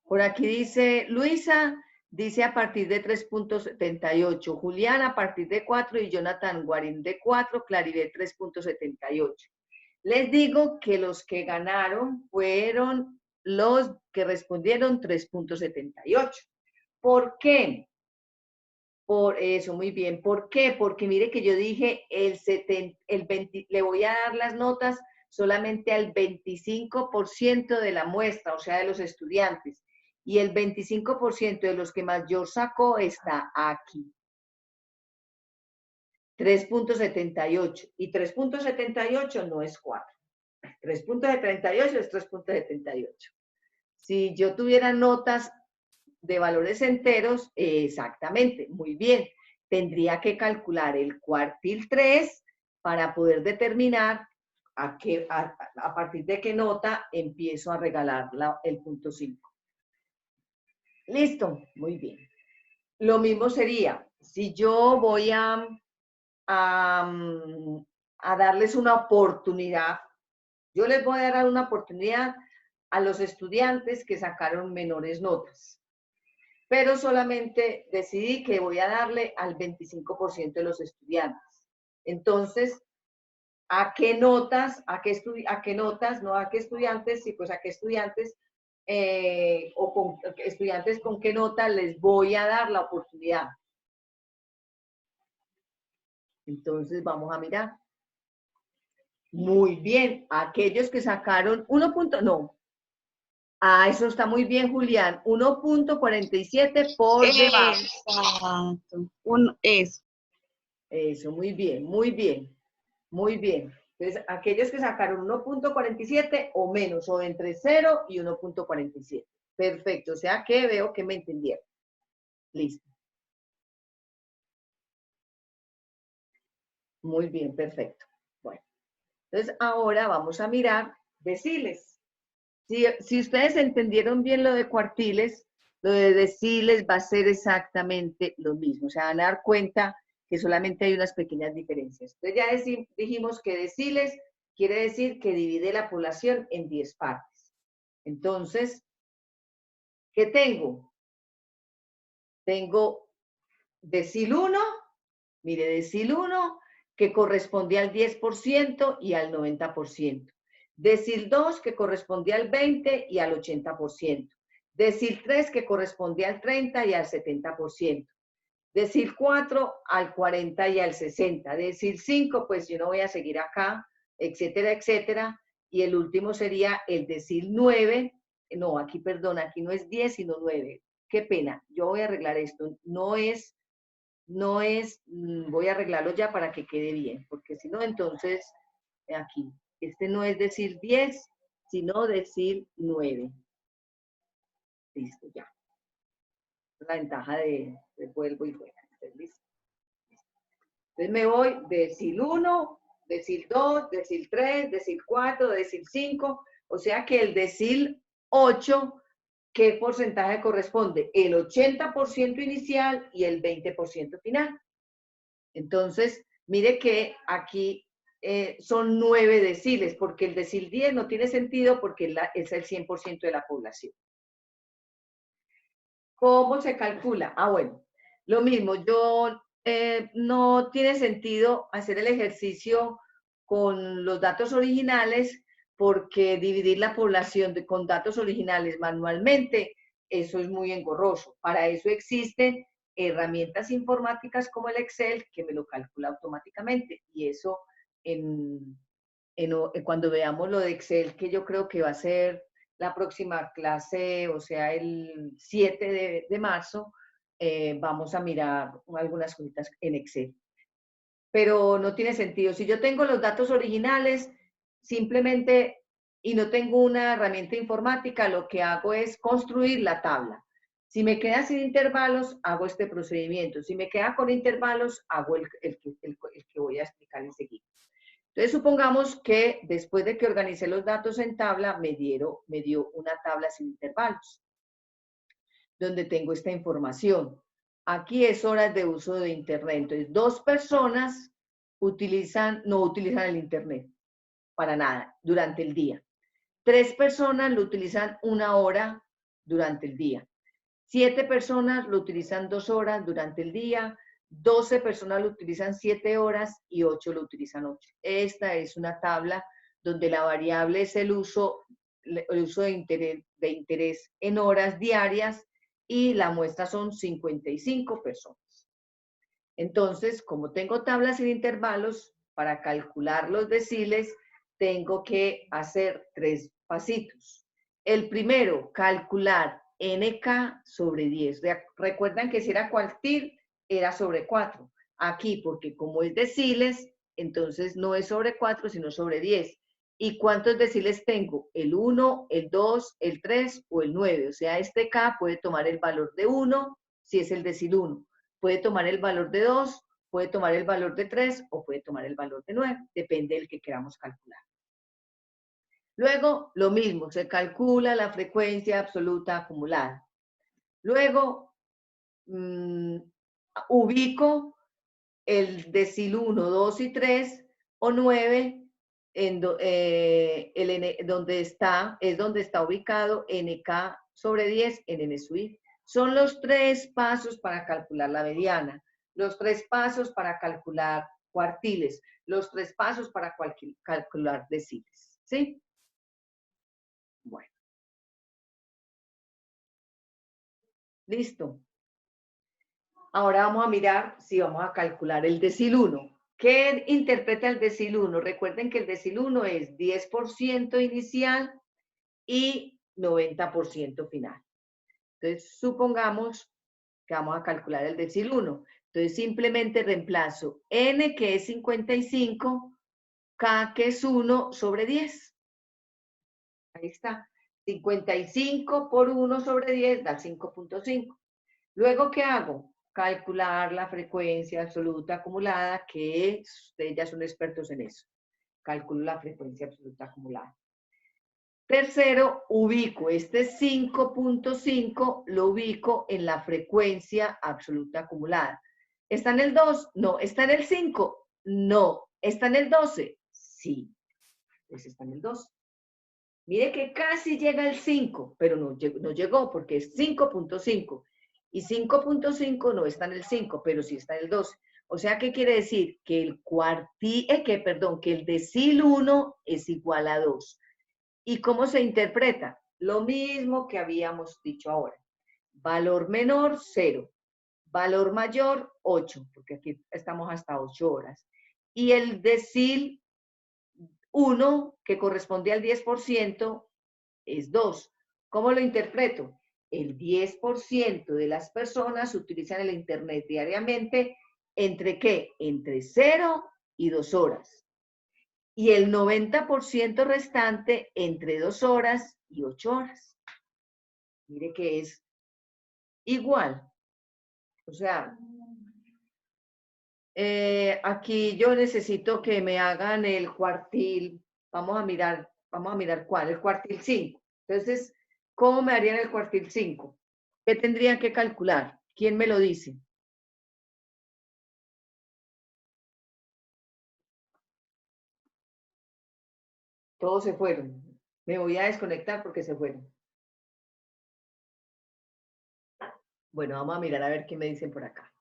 Por aquí dice Luisa, dice a partir de 3.78. Julián a partir de 4 y Jonathan Guarín de 4, Claribel 3.78. Les digo que los que ganaron fueron los que respondieron 3.78. ¿Por qué? Por eso, muy bien. ¿Por qué? Porque mire que yo dije le voy a dar las notas solamente al 25% de la muestra, o sea, de los estudiantes. Y el 25% de los que mayor sacó está aquí. 3.78. Y 3.78 no es 4. 3.78 es 3.78. Si yo tuviera notas de valores enteros, exactamente, muy bien. Tendría que calcular el cuartil 3 para poder determinar a partir de qué nota empiezo a regalar el punto 5. Listo, muy bien. Lo mismo sería, si yo voy a darles una oportunidad, yo les voy a dar una oportunidad a los estudiantes que sacaron menores notas, pero solamente decidí que voy a darle al 25% de los estudiantes. Entonces, ¿a qué notas? ¿A qué notas? No a qué estudiantes, sí, pues a qué estudiantes o con estudiantes con qué nota les voy a dar la oportunidad. Entonces, vamos a mirar. Muy bien, aquellos que sacaron 1. No. Ah, eso está muy bien, Julián. 1.47 por debajo. Exacto. Eso, muy bien, muy bien, muy bien. Entonces, aquellos que sacaron 1.47 o menos, o entre 0 y 1.47. Perfecto, o sea que veo que me entendieron. Listo. Muy bien, perfecto. Bueno, entonces ahora vamos a mirar deciles. Si ustedes entendieron bien lo de cuartiles, lo de deciles va a ser exactamente lo mismo. O sea, van a dar cuenta que solamente hay unas pequeñas diferencias. Entonces ya dijimos que deciles quiere decir que divide la población en 10 partes. Entonces, ¿qué tengo? Tengo decil 1, mire, decil 1, que corresponde al 10% y al 90%. Decil 2, que corresponde al 20% y al 80%. Decil 3, que corresponde al 30% y al 70%. Decil 4, al 40% y al 60%. Decil 5, pues yo no voy a seguir acá, etcétera, etcétera. Y el último sería el decil 9. No, aquí, perdón, aquí no es 10, sino 9. Qué pena, yo voy a arreglar esto. No es, voy a arreglarlo ya para que quede bien, porque si no, entonces, aquí, este no es decir 10, sino decir 9. Listo, ya. La ventaja de vuelvo y fuera. ¿Listo? Entonces me voy decil 1, decil 2, decil 3, decil 4, decil 5, o sea que el decil 8, ¿qué porcentaje corresponde? El 80% inicial y el 20% final. Entonces, mire que aquí son 9 deciles, porque el decil 10 no tiene sentido porque es el 100% de la población. ¿Cómo se calcula? Ah, bueno, lo mismo, no tiene sentido hacer el ejercicio con los datos originales porque dividir la población con datos originales manualmente, eso es muy engorroso. Para eso existen herramientas informáticas como el Excel que me lo calcula automáticamente y eso cuando veamos lo de Excel, que yo creo que va a ser la próxima clase, o sea, el 7 de marzo, vamos a mirar algunas cositas en Excel. Pero no tiene sentido. Si yo tengo los datos originales, simplemente, y no tengo una herramienta informática, lo que hago es construir la tabla. Si me queda sin intervalos, hago este procedimiento. Si me queda con intervalos, hago el que voy a explicar enseguida. Entonces, supongamos que después de que organicé los datos en tabla, me dio una tabla sin intervalos, donde tengo esta información. Aquí es horas de uso de Internet. Entonces, 2 personas no utilizan el Internet para nada durante el día. 3 personas lo utilizan 1 hora durante el día. 7 personas lo utilizan 2 horas durante el día. 12 personas lo utilizan 7 horas y 8 lo utilizan 8. Esta es una tabla donde la variable es el uso de interés en horas diarias y la muestra son 55 personas. Entonces, como tengo tablas sin intervalos, para calcular los deciles, tengo que hacer 3 pasitos. El primero, calcular NK sobre 10. Recuerdan que si era cuartil, era sobre 4. Aquí, porque como es deciles, entonces no es sobre 4, sino sobre 10. ¿Y cuántos deciles tengo? El 1, el 2, el 3 o el 9. O sea, este K puede tomar el valor de 1 si es el decil 1. Puede tomar el valor de 2, puede tomar el valor de 3 o puede tomar el valor de 9. Depende del que queramos calcular. Luego, lo mismo, se calcula la frecuencia absoluta acumulada. Luego, ubico el decil 1, 2 y 3 o 9 donde está ubicado NK sobre 10 en N sub I. Son los 3 pasos para calcular la mediana, los 3 pasos para calcular cuartiles, los 3 pasos para calcular deciles. ¿Sí? Bueno. Listo. Ahora vamos a mirar si vamos a calcular el decil 1. ¿Qué interpreta el decil 1? Recuerden que el decil 1 es 10% inicial y 90% final. Entonces, supongamos que vamos a calcular el decil 1. Entonces, simplemente reemplazo n, que es 55, k, que es 1, sobre 10. Ahí está. 55 por 1 sobre 10 da 5.5. Luego, ¿qué hago? Calcular la frecuencia absoluta acumulada, que ustedes ya son expertos en eso. Calculo la frecuencia absoluta acumulada. Tercero, ubico este 5.5, lo ubico en la frecuencia absoluta acumulada. ¿Está en el 2? No. ¿Está en el 5? No. ¿Está en el 12? Sí. Pues está en el 12. Mire que casi llega el 5, pero no llegó porque es 5.5. Y 5.5 no está en el 5, pero sí está en el 12. O sea, ¿qué quiere decir? Que el decil 1 es igual a 2. ¿Y cómo se interpreta? Lo mismo que habíamos dicho ahora. Valor menor, 0. Valor mayor, 8, porque aquí estamos hasta 8 horas. Y el decil 1, que corresponde al 10%, es 2. ¿Cómo lo interpreto? El 10% de las personas utilizan el Internet diariamente, ¿entre qué? Entre 0 y 2 horas. Y el 90% restante entre 2 horas y 8 horas. Mire que es igual. O sea, aquí yo necesito que me hagan el cuartil. Vamos a mirar cuál, el cuartil 5. Entonces, ¿cómo me harían el cuartil 5? ¿Qué tendrían que calcular? ¿Quién me lo dice? Todos se fueron. Me voy a desconectar porque se fueron. Bueno, vamos a mirar a ver qué me dicen por acá.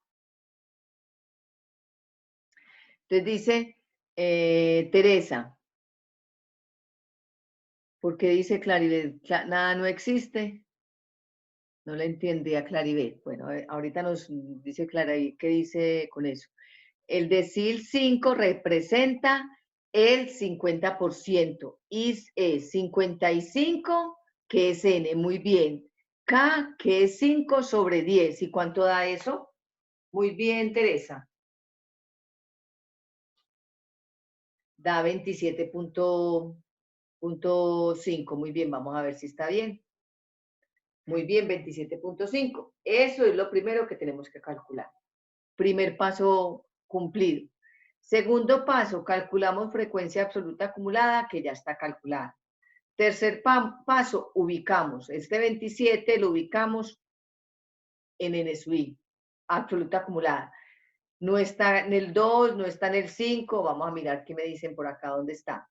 Entonces dice Teresa. ¿Por qué dice Claribel? Nada no existe. No le entendía Claribel. Bueno, ahorita nos dice Claribel qué dice con eso. El decil 5 representa el 50%. Is es 55, que es n. Muy bien. K, que es 5 sobre 10. ¿Y cuánto da eso? Muy bien, Teresa. Da 27.5. Muy bien, vamos a ver si está bien. Muy bien, 27.5. Eso es lo primero que tenemos que calcular. Primer paso cumplido. Segundo paso, calculamos frecuencia absoluta acumulada, que ya está calculada. Tercer paso, ubicamos. Este 27 lo ubicamos en NSUI, absoluta acumulada. No está en el 2, no está en el 5. Vamos a mirar qué me dicen por acá, ¿dónde está?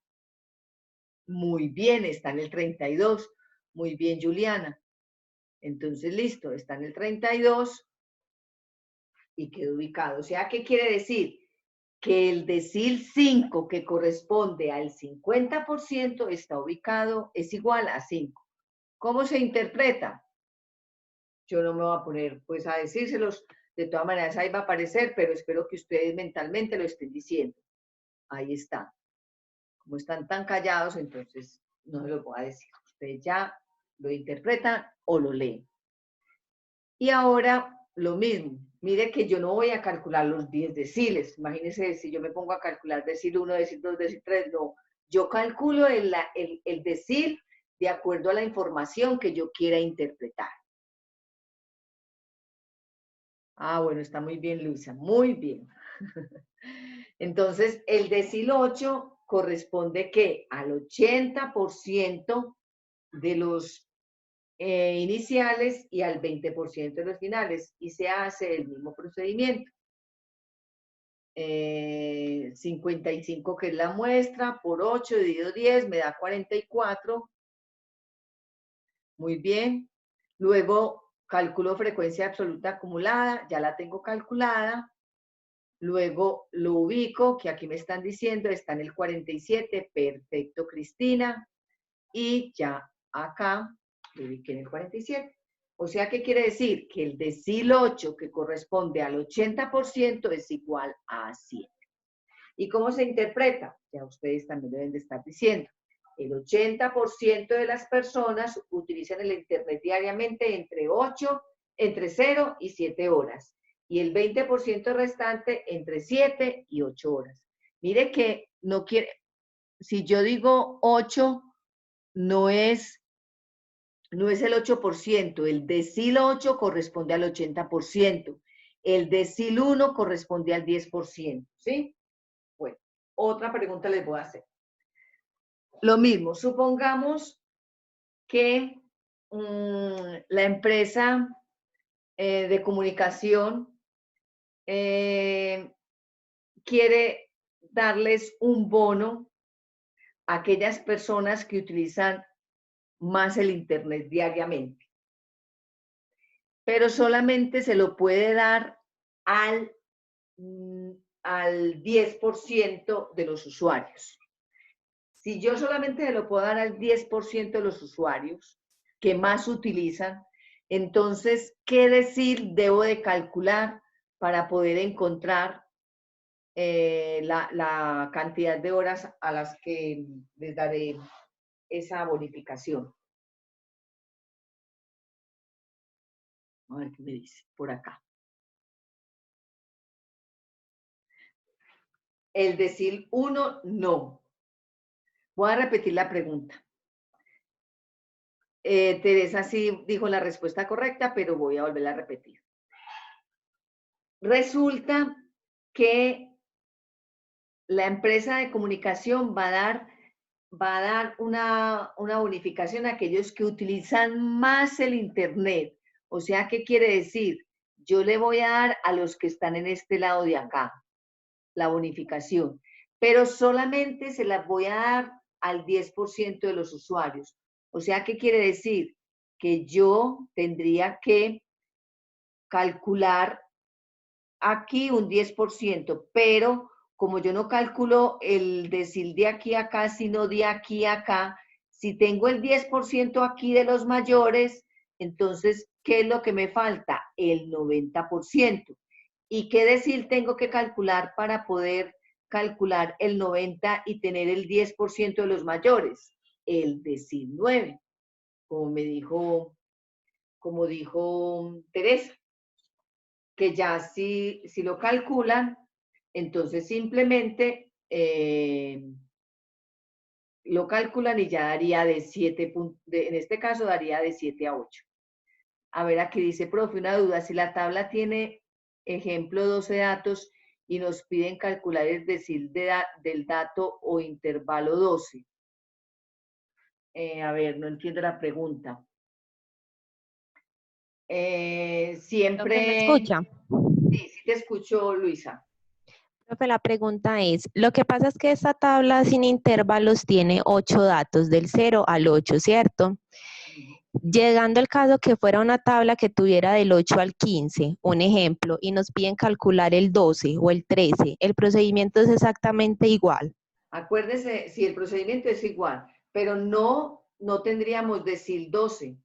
Muy bien, está en el 32. Muy bien, Juliana. Entonces, listo, está en el 32 y quedó ubicado. O sea, ¿qué quiere decir? Que el decil 5, que corresponde al 50%, está ubicado, es igual a 5. ¿Cómo se interpreta? Yo no me voy a poner pues a decírselos, de todas maneras ahí va a aparecer, pero espero que ustedes mentalmente lo estén diciendo. Ahí está. Como están tan callados, entonces no se lo voy a decir. Ustedes ya lo interpretan o lo leen. Y ahora lo mismo. Mire que yo no voy a calcular los 10 deciles. Imagínense si yo me pongo a calcular decil 1, decil 2, decil 3. No. Yo calculo el decil de acuerdo a la información que yo quiera interpretar. Ah, bueno, está muy bien, Luisa. Muy bien. Entonces, el decil 8 corresponde ¿qué? Al 80% de los iniciales y al 20% de los finales, y se hace el mismo procedimiento. 55, que es la muestra, por 8 dividido 10 me da 44. Muy bien. Luego calculo frecuencia absoluta acumulada, ya la tengo calculada. Luego lo ubico, que aquí me están diciendo, está en el 47, perfecto, Cristina. Y ya acá lo ubiqué en el 47. O sea, ¿qué quiere decir? Que el decil 8, que corresponde al 80%, es igual a 7. ¿Y cómo se interpreta? Ya ustedes también deben de estar diciendo. El 80% de las personas utilizan el Internet diariamente entre 0 y 7 horas. Y el 20% restante entre 7 y 8 horas. Mire que no quiere, si yo digo 8, no es el 8%. El decil 8 corresponde al 80%. El decil 1 corresponde al 10%. ¿Sí? Bueno, otra pregunta les voy a hacer. Lo mismo, supongamos que la empresa de comunicación quiere darles un bono a aquellas personas que utilizan más el Internet diariamente. Pero solamente se lo puede dar al 10% de los usuarios. Si yo solamente se lo puedo dar al 10% de los usuarios que más utilizan, entonces, ¿qué decir debo de calcular para poder encontrar la cantidad de horas a las que les daré esa bonificación? A ver qué me dice por acá. El decil 1, no. Voy a repetir la pregunta. Teresa sí dijo la respuesta correcta, pero voy a volverla a repetir. Resulta que la empresa de comunicación va a dar una bonificación a aquellos que utilizan más el Internet. O sea, ¿qué quiere decir? Yo le voy a dar a los que están en este lado de acá la bonificación, pero solamente se las voy a dar al 10% de los usuarios. O sea, ¿qué quiere decir? Que yo tendría que calcular aquí un 10%, pero como yo no calculo el decil de aquí a acá, sino de aquí a acá, si tengo el 10% aquí de los mayores, entonces, ¿qué es lo que me falta? El 90%. ¿Y qué decil tengo que calcular para poder calcular el 90 y tener el 10% de los mayores? El decil 9, como dijo Teresa, que ya si lo calculan, entonces simplemente lo calculan y ya daría de 7, en este caso daría de 7 a 8. A ver, aquí dice, profe, una duda, si la tabla tiene ejemplo 12 datos y nos piden calcular el decil del dato o intervalo 12. A ver, no entiendo la pregunta. Profe, ¿me Siempre... escucha? Sí, sí te escucho, Luisa. Profe, la pregunta es, lo que pasa es que esta tabla sin intervalos tiene 8 datos, del 0 al 8, ¿cierto? Llegando el caso que fuera una tabla que tuviera del 8 al 15, un ejemplo, y nos piden calcular el 12 o el 13, el procedimiento es exactamente igual. Acuérdese, si el procedimiento es igual, pero no tendríamos decil 12.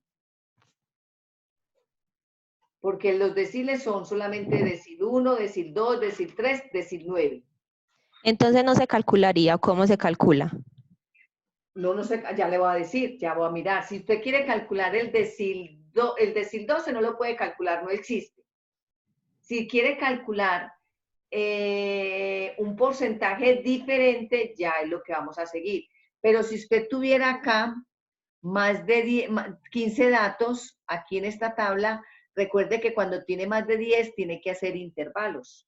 Porque los deciles son solamente decil 1, decil 2, decil 3, decil 9. Entonces no se calcularía, ¿cómo se calcula? No sé, ya le voy a decir, ya voy a mirar. Si usted quiere calcular el decil 12 no lo puede calcular, no existe. Si quiere calcular un porcentaje diferente, ya es lo que vamos a seguir. Pero si usted tuviera acá más de 15 datos, aquí en esta tabla, recuerde que cuando tiene más de 10 tiene que hacer intervalos.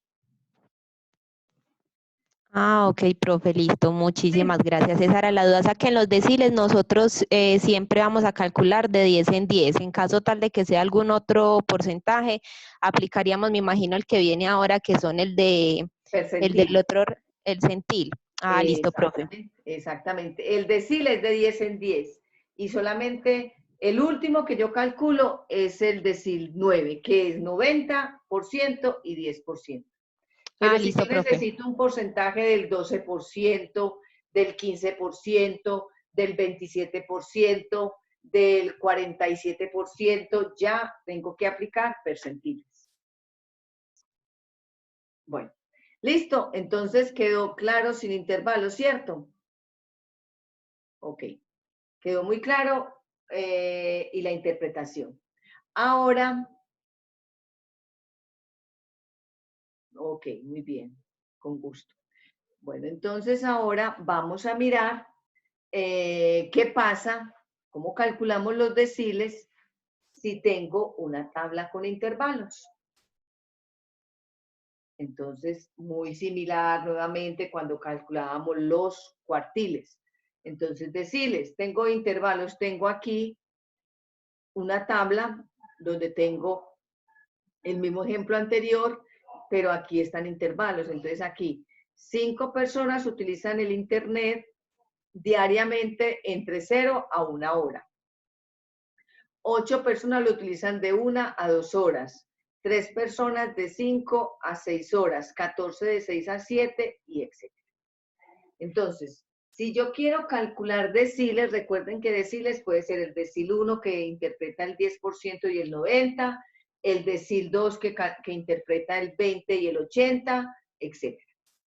Ah, ok, profe, listo, muchísimas Sí. gracias. Esa era la duda. O sea que en los deciles nosotros siempre vamos a calcular de 10 en 10. En caso tal de que sea algún otro porcentaje, aplicaríamos, me imagino, el que viene ahora, que son el del Percentil. otro, el centil. Ah, listo, profe. Exactamente, exactamente. El decil es de 10 en 10 y solamente el último que yo calculo es el decil 9, que es 90% y 10%. Ah, Pero si yo listo, profe. necesito un porcentaje del 12%, del 15%, del 27%, del 47%, ya tengo que aplicar percentiles. Bueno, listo. Entonces quedó claro sin intervalos, ¿cierto? Ok, quedó muy claro y la interpretación. Ahora, ok, muy bien, con gusto. Bueno, entonces ahora vamos a mirar qué pasa, cómo calculamos los deciles si tengo una tabla con intervalos. Entonces, muy similar nuevamente cuando calculábamos los cuartiles. Entonces, deciles, tengo intervalos, tengo aquí una tabla donde tengo el mismo ejemplo anterior, pero aquí están intervalos. Entonces, aquí 5 personas utilizan el Internet diariamente entre 0 a 1 hora. 8 personas lo utilizan de 1 a 2 horas. 3 personas de 5 a 6 horas. 14 de 6 a 7 y etc. Entonces, si yo quiero calcular deciles, recuerden que deciles puede ser el decil 1 que interpreta el 10% y el 90%, el decil 2 que interpreta el 20 y el 80, etc.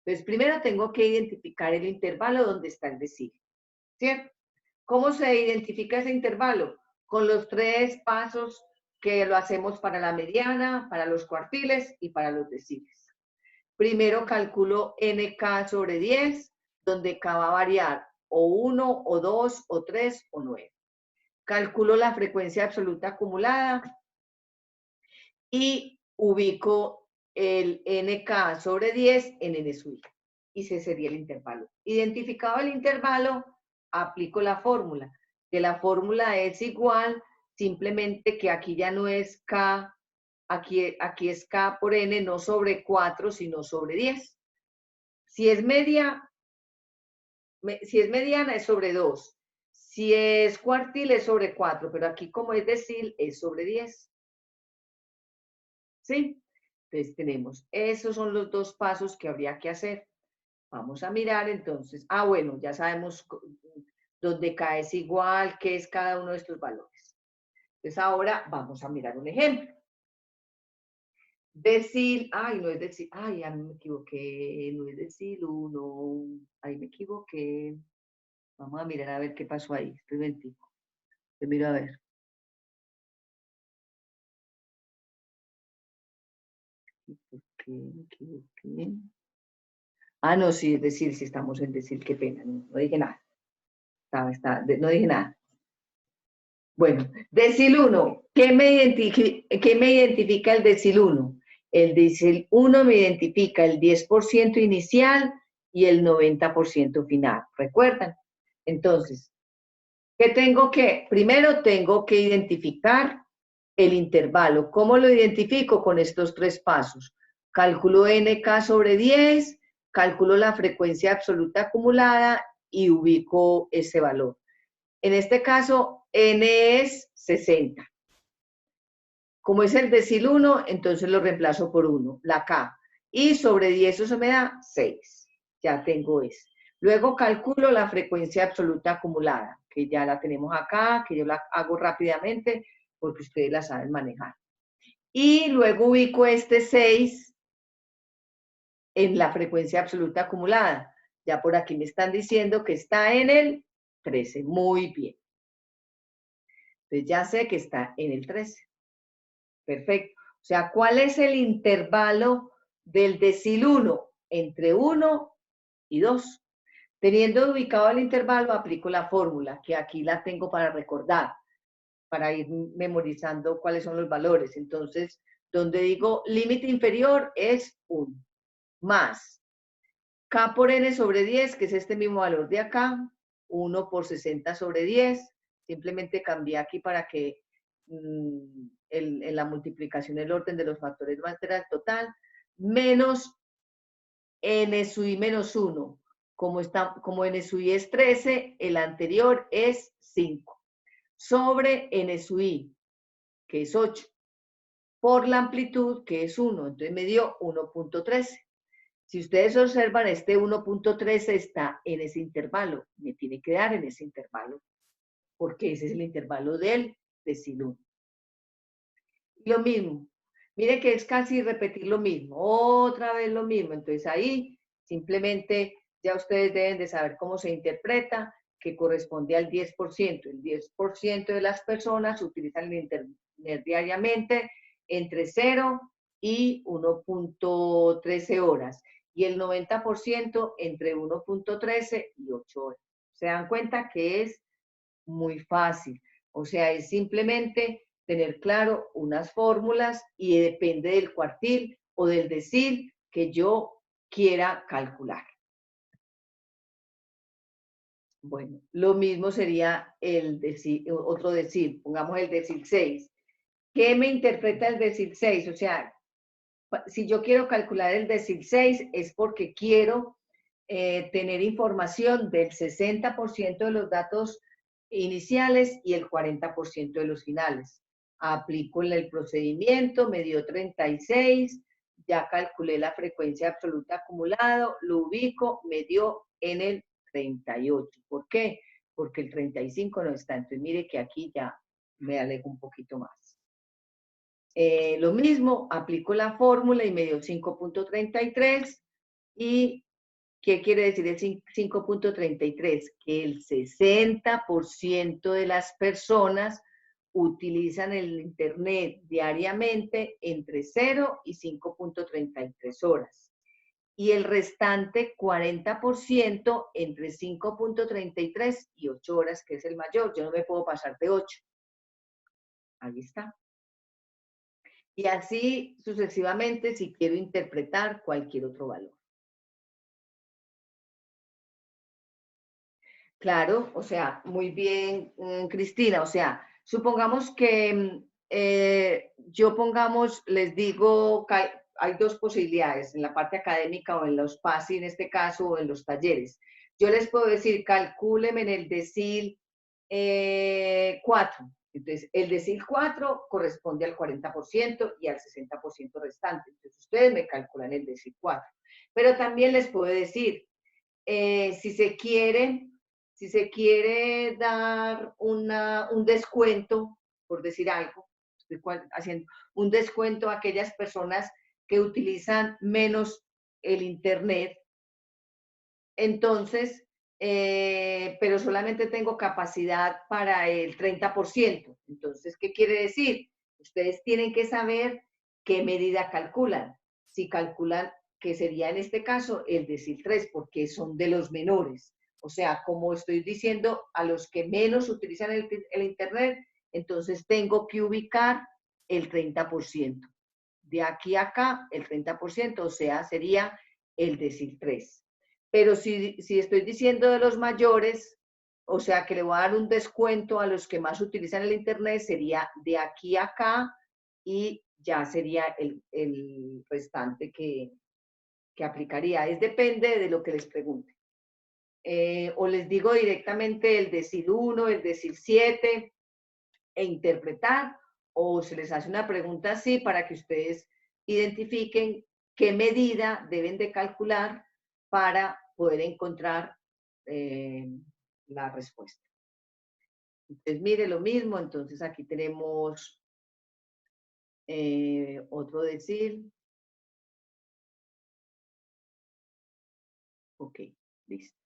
Entonces, primero tengo que identificar el intervalo donde está el decil, ¿cierto? ¿Cómo se identifica ese intervalo? Con los 3 pasos que lo hacemos para la mediana, para los cuartiles y para los deciles. Primero calculo NK sobre 10, donde K va a variar o 1, o 2, o 3, o 9. Calculo la frecuencia absoluta acumulada y ubico el NK sobre 10 en N sub I. Y ese sería el intervalo. Identificado el intervalo, aplico la fórmula. Que la fórmula es igual, simplemente que aquí ya no es K, aquí es K por N, no sobre 4, sino sobre 10. Si es media, si es mediana es sobre 2. Si es cuartil es sobre 4, pero aquí como es decil es sobre 10. ¿Sí? Entonces tenemos, esos son los dos pasos que habría que hacer. Vamos a mirar entonces. Bueno, ya sabemos dónde cae es igual, qué es cada uno de estos valores. Entonces ahora vamos a mirar un ejemplo. Decil, no es decil, ya me equivoqué, no es decil 1, ahí me equivoqué. Vamos a mirar a ver qué pasó ahí. Espera un momentico. Yo miro a ver. ¿Por qué me equivoqué? No, sí, es decir, si estamos en decir, qué pena, no dije nada. No dije nada. Bueno, decil 1, ¿qué me identifica el decil 1? El decil 1 me identifica el 10% inicial y el 90% final, ¿recuerdan? Entonces, ¿qué tengo que? Primero tengo que identificar el intervalo. ¿Cómo lo identifico? Con estos tres pasos. Calculo NK sobre 10, calculo la frecuencia absoluta acumulada y ubico ese valor. En este caso, N es 60. Como es el decil 1, entonces lo reemplazo por 1, la K. Y sobre 10 eso me da 6. Ya tengo eso. Luego calculo la frecuencia absoluta acumulada, que ya la tenemos acá, que yo la hago rápidamente porque ustedes la saben manejar. Y luego ubico este 6 en la frecuencia absoluta acumulada. Ya por aquí me están diciendo que está en el 13. Muy bien. Entonces ya sé que está en el 13. Perfecto. O sea, ¿cuál es el intervalo del decil 1? Entre 1 y 2. Teniendo ubicado el intervalo, aplico la fórmula, que aquí la tengo para recordar, para ir memorizando cuáles son los valores. Entonces, donde digo límite inferior es 1, más K por N sobre 10, que es este mismo valor de acá, 1 por 60 sobre 10. Simplemente cambié aquí para que en la multiplicación el orden de los factores va a ser el total, menos N sub i menos 1. Como N sub i es 13, el anterior es 5. Sobre N sub i, que es 8. Por la amplitud, que es 1. Entonces me dio 1.13. Si ustedes observan, este 1.13 está en ese intervalo. Me tiene que dar en ese intervalo, porque ese es el intervalo del decil 1. Lo mismo. Mire que es casi repetir lo mismo. Otra vez lo mismo. Entonces ahí simplemente ya ustedes deben de saber cómo se interpreta, que corresponde al 10%. El 10% de las personas utilizan el internet diariamente entre 0 y 1.13 horas. Y el 90% entre 1.13 y 8 horas. Se dan cuenta que es muy fácil. O sea, es simplemente tener claro unas fórmulas y depende del cuartil o del decil que yo quiera calcular. Bueno, lo mismo sería el decil, otro decil, pongamos el decil 6. ¿Qué me interpreta el decil 6? O sea, si yo quiero calcular el decil 6 es porque quiero tener información del 60% de los datos iniciales y el 40% de los finales. Aplico el procedimiento, me dio 36, ya calculé la frecuencia absoluta acumulado, lo ubico, me dio en el 38. ¿Por qué? Porque el 35 no está. Entonces mire que aquí ya me alejo un poquito más. Lo mismo, aplico la fórmula y me dio 5.33. ¿Y qué quiere decir el 5.33? Que el 60% de las personas utilizan el Internet diariamente entre 0 y 5.33 horas. Y el restante 40% entre 5.33 y 8 horas, que es el mayor. Yo no me puedo pasar de 8. Ahí está. Y así sucesivamente si quiero interpretar cualquier otro valor. Claro, o sea, muy bien, Cristina. O sea, supongamos que les digo, hay dos posibilidades, en la parte académica o en los PASI en este caso, o en los talleres. Yo les puedo decir, calcúleme en el decil 4. Entonces, el decil 4 corresponde al 40% y al 60% restante. Entonces, ustedes me calculan el decil 4. Pero también les puedo decir, si se quiere dar un descuento, por decir algo, estoy haciendo un descuento a aquellas personas que utilizan menos el Internet, entonces, pero solamente tengo capacidad para el 30%. Entonces, ¿qué quiere decir? Ustedes tienen que saber qué medida calculan. Si calculan, que sería en este caso el decil 3, porque son de los menores. O sea, como estoy diciendo, a los que menos utilizan el Internet, entonces tengo que ubicar el 30%. De aquí a acá, el 30%, o sea, sería el decil 3. Pero si estoy diciendo de los mayores, o sea, que le voy a dar un descuento a los que más utilizan el Internet, sería de aquí a acá y ya sería el restante que aplicaría. Depende de lo que les pregunte. O les digo directamente el decil 1, el decil 7 e interpretar, o se les hace una pregunta así para que ustedes identifiquen qué medida deben de calcular para poder encontrar la respuesta. Entonces, mire lo mismo, entonces aquí tenemos otro decil. Ok, listo.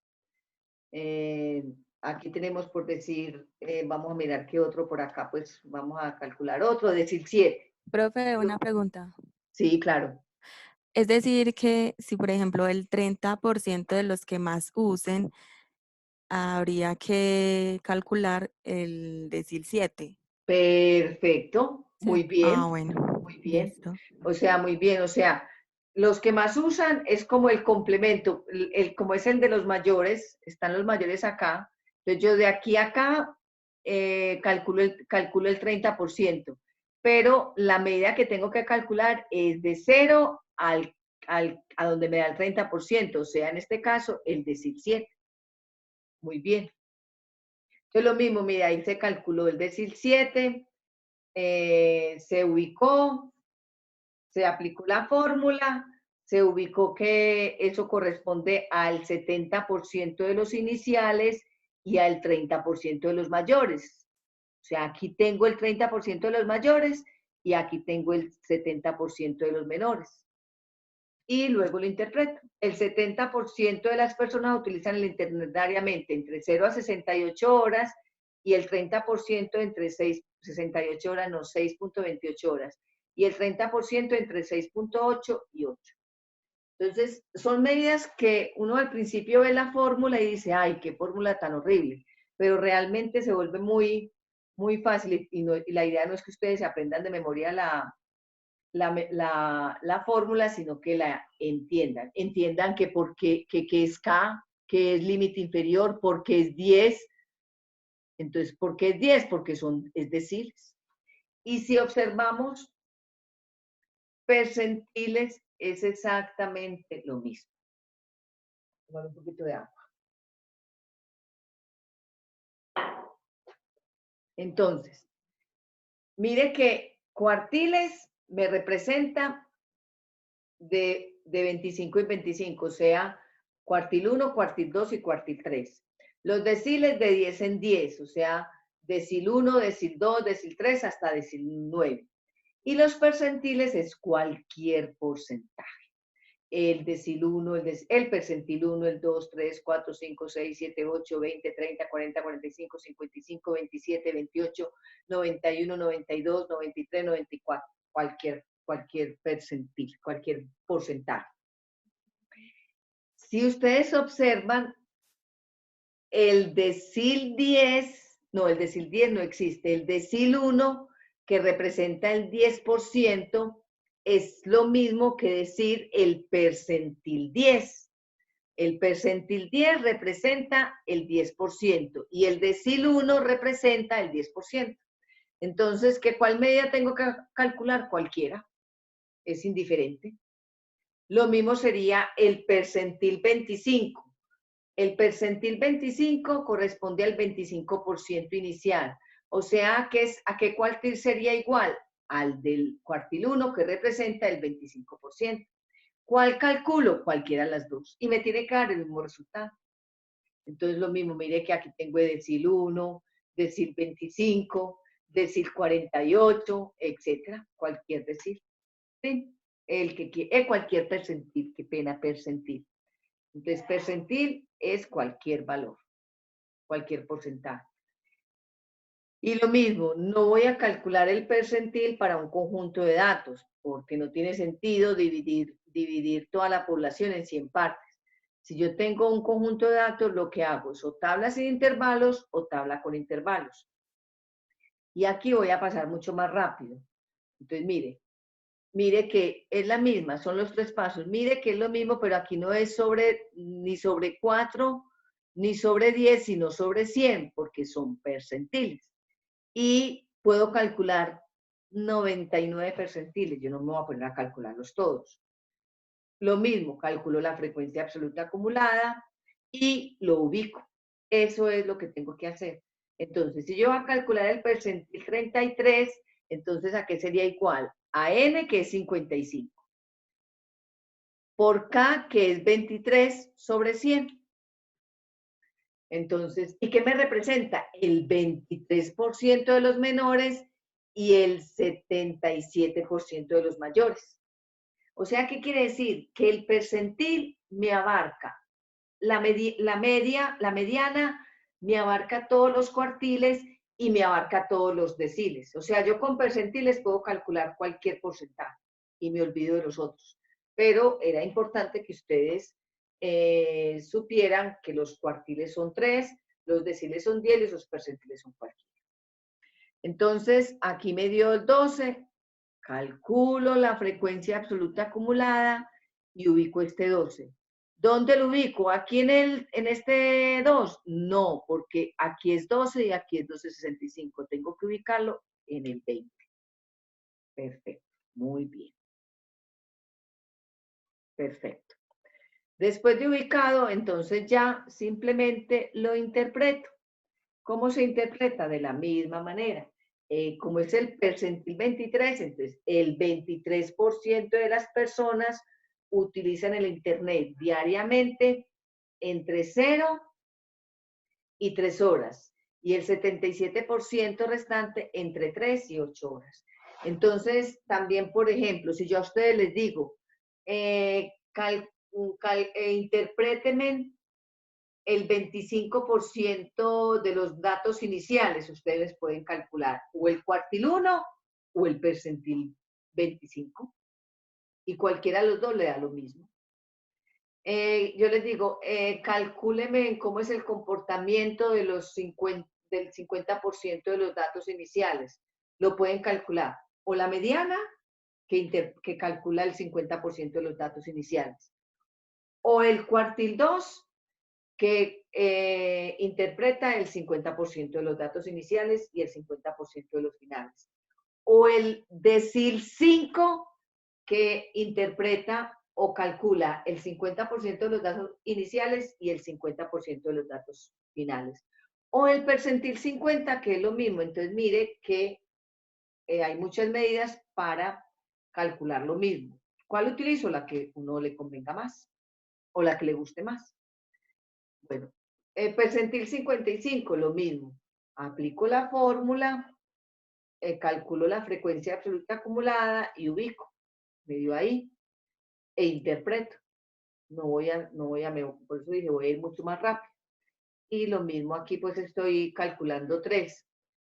Aquí tenemos por decir, vamos a mirar qué otro por acá, pues vamos a calcular otro, decil 7. Profe, una pregunta. Sí, claro. Es decir, que si, por ejemplo, el 30% de los que más usen, habría que calcular el decil 7. Perfecto, muy bien, Bueno, muy bien. listo. O sea, muy bien, o sea, los que más usan es como el complemento, como es el de los mayores, están los mayores acá, entonces yo de aquí a acá calculo el 30%, pero la medida que tengo que calcular es de 0 a donde me da el 30%, o sea, en este caso, el decil 7. Muy bien. Entonces lo mismo, mira, ahí se calculó el decil 7, se ubicó, se aplicó la fórmula, se ubicó que eso corresponde al 70% de los iniciales y al 30% de los mayores. O sea, aquí tengo el 30% de los mayores y aquí tengo el 70% de los menores. Y luego lo interpreto. El 70% de las personas utilizan el Internet diariamente entre 0 a 68 horas y el 30% entre 68 horas, no, 6.28 horas. Y el 30% entre 6.8 y 8. Entonces, son medidas que uno al principio ve la fórmula y dice, ay, qué fórmula tan horrible. Pero realmente se vuelve muy, muy fácil y la idea no es que ustedes se aprendan de memoria la fórmula, sino que la entiendan. Entiendan que es K, que es límite inferior, porque es 10. Entonces, ¿por qué es 10? Porque es deciles. Y si observamos percentiles, es exactamente lo mismo. Tomar un poquito de agua. Entonces, mire que cuartiles me representa de 25 y 25, o sea, cuartil 1, cuartil 2 y cuartil 3. Los deciles de 10 en 10, o sea, decil 1, decil 2, decil 3 hasta decil 9. Y los percentiles es cualquier porcentaje. El decil 1, el percentil 1, el 2, 3, 4, 5, 6, 7, 8, 20, 30, 40, 45, 55, 27, 28, 91, 92, 93, 94. Cualquier percentil, cualquier porcentaje. Si ustedes observan, el decil 10 no existe. El decil 1, que representa el 10%, es lo mismo que decir el percentil 10. El percentil 10 representa el 10% y el decil 1 representa el 10%. Entonces, ¿cuál medida tengo que calcular? Cualquiera. Es indiferente. Lo mismo sería el percentil 25. El percentil 25 corresponde al 25% inicial. O sea, ¿a qué cuartil sería igual? Al del cuartil 1, que representa el 25%. ¿Cuál calculo? Cualquiera de las dos. Y me tiene que dar el mismo resultado. Entonces, lo mismo, mire que aquí tengo decil 1, decil 25, decil 48, etcétera. Cualquier decil. ¿Sí? Cualquier percentil, qué pena, percentil. Entonces, percentil es cualquier valor, cualquier porcentaje. Y lo mismo, no voy a calcular el percentil para un conjunto de datos, porque no tiene sentido dividir toda la población en 100 partes. Si yo tengo un conjunto de datos, lo que hago es o tabla sin intervalos o tabla con intervalos. Y aquí voy a pasar mucho más rápido. Entonces, mire que es la misma, son los 3 pasos. Mire que es lo mismo, pero aquí no es ni sobre 4, ni sobre 10, sino sobre 100, porque son percentiles. Y puedo calcular 99 percentiles. Yo no me voy a poner a calcularlos todos. Lo mismo, calculo la frecuencia absoluta acumulada y lo ubico. Eso es lo que tengo que hacer. Entonces, si yo voy a calcular el percentil 33, entonces, ¿a qué sería igual? A n, que es 55. Por k, que es 23 sobre 100. Entonces, ¿y qué me representa? El 23% de los menores y el 77% de los mayores. O sea, ¿qué quiere decir? Que el percentil me abarca la mediana, me abarca todos los cuartiles y me abarca todos los deciles. O sea, yo con percentiles puedo calcular cualquier porcentaje y me olvido de los otros. Pero era importante que ustedes supieran que los cuartiles son 3, los deciles son 10 y los percentiles son cualquiera. Entonces, aquí me dio el 12, calculo la frecuencia absoluta acumulada y ubico este 12. ¿Dónde lo ubico? ¿Aquí en este 2? No, porque aquí es 12 y aquí es 1265. Tengo que ubicarlo en el 20. Perfecto, muy bien. Perfecto. Después de ubicado, entonces ya simplemente lo interpreto. ¿Cómo se interpreta? De la misma manera. Como es el percentil 23, entonces el 23% de las personas utilizan el Internet diariamente entre 0 y 3 horas y el 77% restante entre 3 y 8 horas. Entonces, también, por ejemplo, si yo a ustedes les digo, interprétenme el 25% de los datos iniciales, ustedes pueden calcular o el cuartil 1 o el percentil 25. Y cualquiera de los dos le da lo mismo. Yo les digo, calcúleme cómo es el comportamiento de del 50% de los datos iniciales. Lo pueden calcular. O la mediana, que calcula el 50% de los datos iniciales. O el cuartil 2, que interpreta el 50% de los datos iniciales y el 50% de los finales. O el decil 5, que interpreta o calcula el 50% de los datos iniciales y el 50% de los datos finales. O el percentil 50, que es lo mismo. Entonces, mire que hay muchas medidas para calcular lo mismo. ¿Cuál utilizo? La que uno le convenga más o la que le guste más. Bueno, el percentil 55, lo mismo. Aplico la fórmula, calculo la frecuencia absoluta acumulada y ubico. Me dio ahí e interpreto. Por eso dije, voy a ir mucho más rápido. Y lo mismo aquí, pues estoy calculando 3.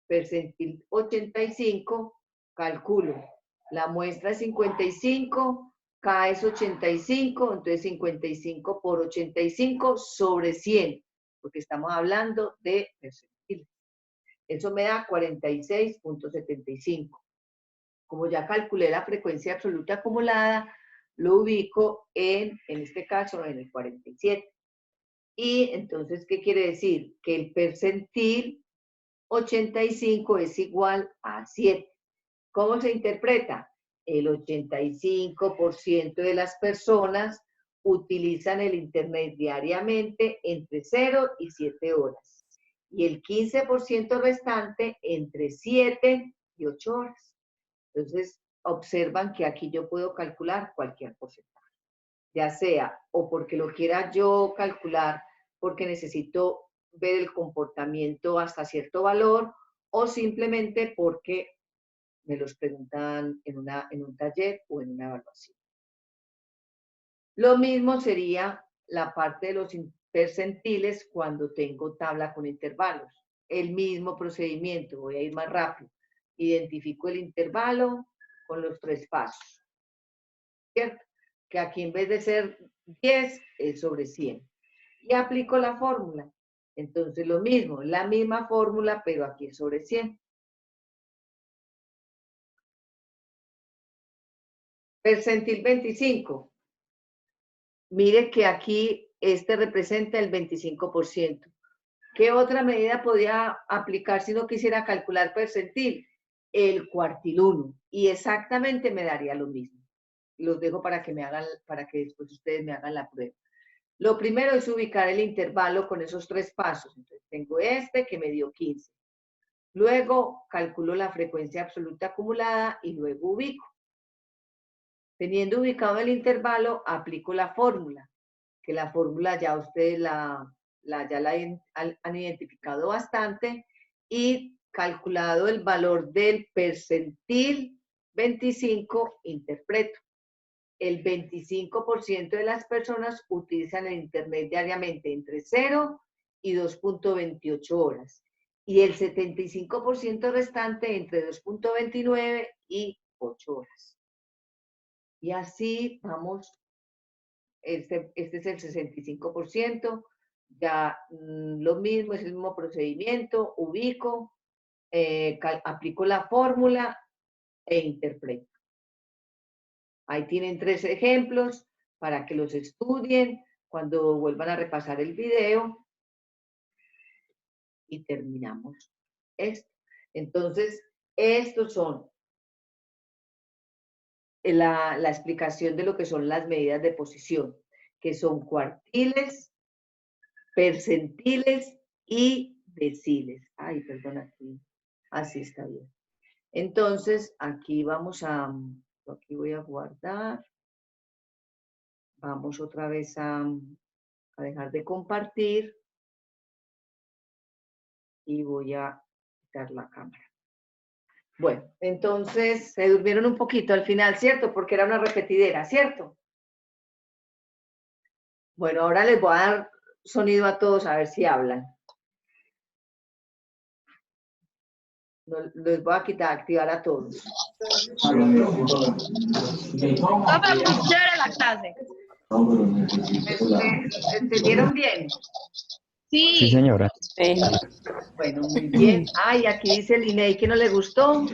Percentil 85, calculo. La muestra es 55, K es 85, entonces 55 por 85 sobre 100, porque estamos hablando de percentiles. Eso me da 46.75. Como ya calculé la frecuencia absoluta acumulada, lo ubico en este caso, en el 47. Y entonces, ¿qué quiere decir? Que el percentil 85 es igual a 7. ¿Cómo se interpreta? El 85% de las personas utilizan el Internet diariamente entre 0 y 7 horas. Y el 15% restante entre 7 y 8 horas. Entonces, observan que aquí yo puedo calcular cualquier porcentaje. Ya sea o porque lo quiera yo calcular porque necesito ver el comportamiento hasta cierto valor o simplemente porque me los preguntan en un taller o en una evaluación. Lo mismo sería la parte de los percentiles cuando tengo tabla con intervalos. El mismo procedimiento, voy a ir más rápido. Identifico el intervalo con los 3 pasos. ¿Cierto? Que aquí en vez de ser 10 es sobre 100. Y aplico la fórmula. Entonces lo mismo, la misma fórmula, pero aquí es sobre 100. Percentil 25. Mire que aquí este representa el 25%. ¿Qué otra medida podía aplicar si no quisiera calcular percentil? El cuartiluno. Y exactamente me daría lo mismo. Los dejo para que después ustedes me hagan la prueba. Lo primero es ubicar el intervalo con esos 3 pasos. Entonces tengo este que me dio 15. Luego calculo la frecuencia absoluta acumulada y luego ubico. Teniendo ubicado el intervalo, aplico la fórmula, que la fórmula ya ustedes la han identificado bastante, y calculado el valor del percentil 25, interpreto. El 25% de las personas utilizan el Internet diariamente entre 0 y 2.28 horas. Y el 75% restante entre 2.29 y 8 horas. Y así vamos, este es el 65%, ya lo mismo, es el mismo procedimiento, ubico, aplico la fórmula e interpreto. Ahí tienen 3 ejemplos para que los estudien cuando vuelvan a repasar el video y terminamos esto. Entonces, estos son la explicación de lo que son las medidas de posición, que son cuartiles, percentiles y deciles. Ay, perdón, aquí. Así está bien. Entonces, aquí voy a guardar. Vamos otra vez a dejar de compartir. Y voy a quitar la cámara. Bueno, entonces se durmieron un poquito al final, ¿cierto? Porque era una repetidera, ¿cierto? Bueno, ahora les voy a dar sonido a todos a ver si hablan. Les voy a activar a todos. La clase. ¿Entendieron bien? Sí, señora. Bueno, muy bien. Ay, aquí dice Linei que no le gustó.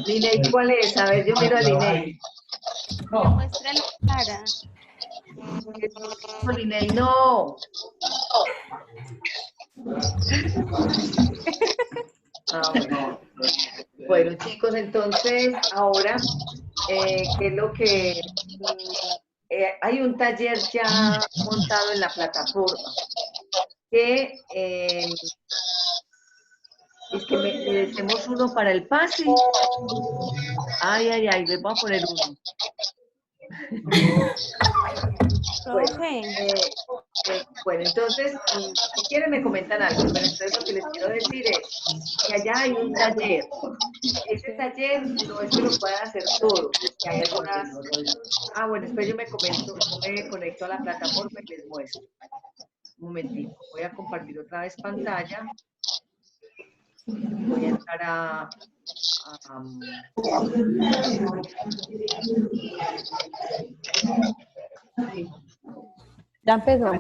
Linei, ¿cuál es? A ver, yo miro a Linei. me muestra la cara. Linei, no. Bueno. Bueno, chicos, entonces ahora, ¿qué es lo que...? Hay un taller ya montado en la plataforma que es que merecemos uno para el pase. Ay, ay, ay, les voy a poner uno. Bueno, entonces, si quieren me comentan algo, pero entonces lo que les quiero decir es que allá hay un taller. Ese taller no es que lo puedan hacer todos, que hay algunas... Ah, bueno, después yo me conecto a la plataforma y les muestro. Un momentito, voy a compartir otra vez pantalla. Voy a entrar a Ya empezó.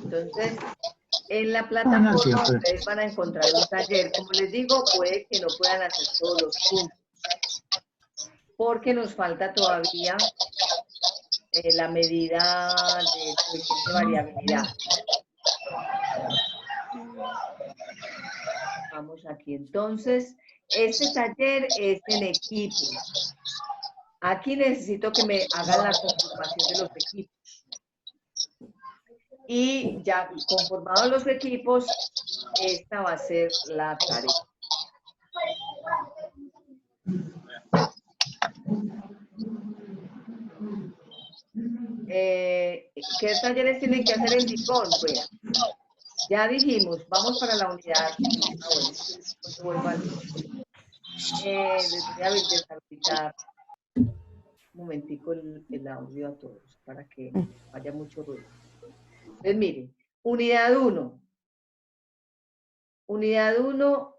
Entonces, En la plataforma siempre. ustedes van a encontrar un taller. Como les digo, puede que no puedan hacer todos los puntos, porque nos falta todavía la medida de coeficiente de variabilidad. Vamos aquí entonces. Este taller es en equipo. Aquí necesito que me hagan la conformación de los equipos. Y ya conformados los equipos, esta va a ser la tarea. ¿Qué talleres tienen que hacer en DICON? Bueno, ya dijimos, vamos para la unidad. Les voy a deshabilitar un momentico el audio a todos para que haya mucho ruido. Entonces, miren, unidad 1. Unidad 1,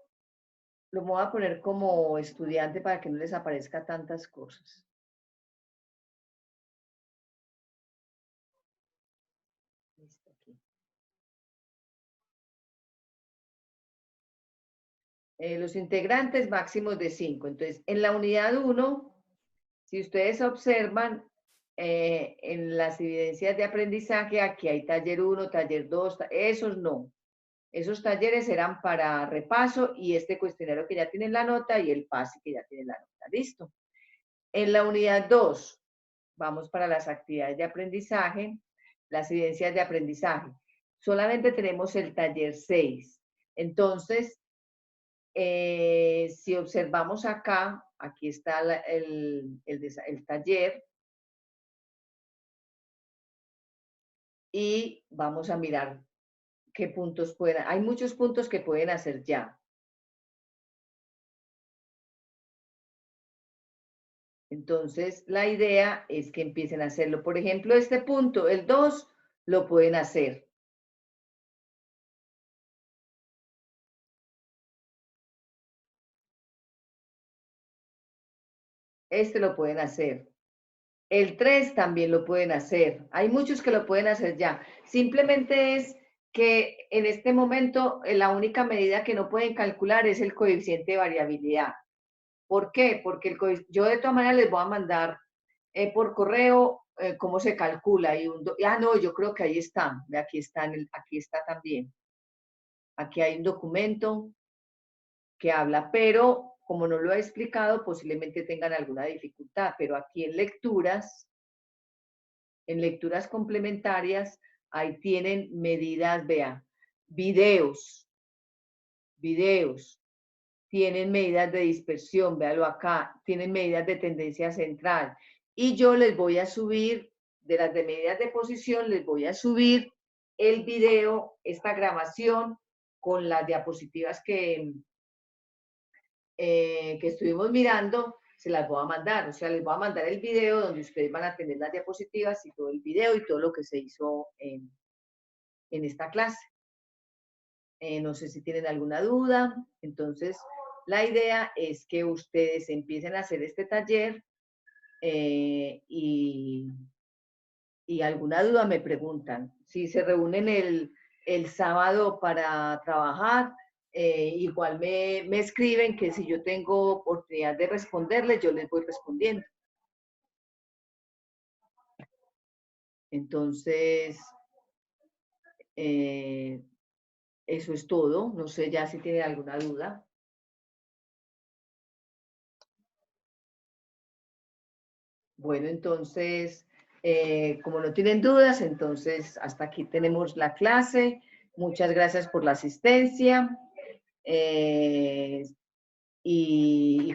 lo voy a poner como estudiante para que no les aparezca tantas cosas. Listo, aquí. Los integrantes máximos de 5. Entonces, en la unidad 1, si ustedes observan, en las evidencias de aprendizaje, aquí hay taller 1, taller 2, esos no. Esos talleres eran para repaso y este cuestionario que ya tienen la nota y el PASI que ya tienen la nota. ¿Listo? En la unidad 2, vamos para las actividades de aprendizaje, las evidencias de aprendizaje. Solamente tenemos el taller 6. Entonces, si observamos acá, aquí está el taller. Y vamos a mirar qué puntos pueden. Hay muchos puntos que pueden hacer ya. Entonces, la idea es que empiecen a hacerlo. Por ejemplo, este punto, el 2, lo pueden hacer. Este lo pueden hacer. El 3 también lo pueden hacer. Hay muchos que lo pueden hacer ya. Simplemente es que en este momento la única medida que no pueden calcular es el coeficiente de variabilidad. ¿Por qué? Porque yo de todas maneras les voy a mandar por correo cómo se calcula. No, yo creo que ahí está. Aquí está también. Aquí hay un documento que habla, pero como no lo he explicado, posiblemente tengan alguna dificultad. Pero aquí en lecturas complementarias, ahí tienen medidas, vea, videos, tienen medidas de dispersión, véalo acá, tienen medidas de tendencia central. Y yo les voy a subir, de las de medidas de posición, les voy a subir el video, esta grabación, con las diapositivas que estuvimos mirando, se las voy a mandar. O sea, les voy a mandar el video donde ustedes van a tener las diapositivas y todo el video y todo lo que se hizo en esta clase. No sé si tienen alguna duda. Entonces, la idea es que ustedes empiecen a hacer este taller y alguna duda me preguntan. Si se reúnen el sábado para trabajar, igual me escriben que si yo tengo oportunidad de responderles, yo les voy respondiendo. Entonces, eso es todo. No sé ya si tienen alguna duda. Bueno, entonces, como no tienen dudas, entonces hasta aquí tenemos la clase. Muchas gracias por la asistencia. Y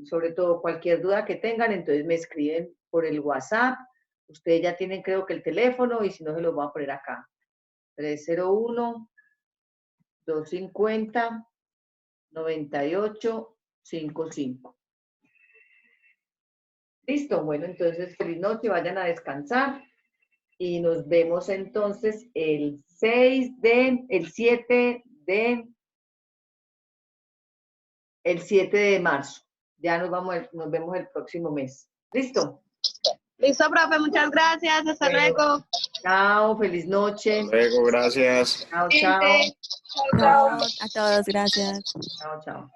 sobre todo cualquier duda que tengan, entonces me escriben por el WhatsApp. Ustedes ya tienen, creo que el teléfono, y si no, se los voy a poner acá. 301-250-9855. Listo, bueno, entonces feliz noche, vayan a descansar y nos vemos entonces el 7 de marzo. Ya nos vemos el próximo mes. ¿Listo? Listo, profe, muchas gracias. Hasta Bueno. luego. Chao, feliz noche. Luego, gracias. Chao, chao. Chao, chao. Chao a todos, gracias. Chao, chao.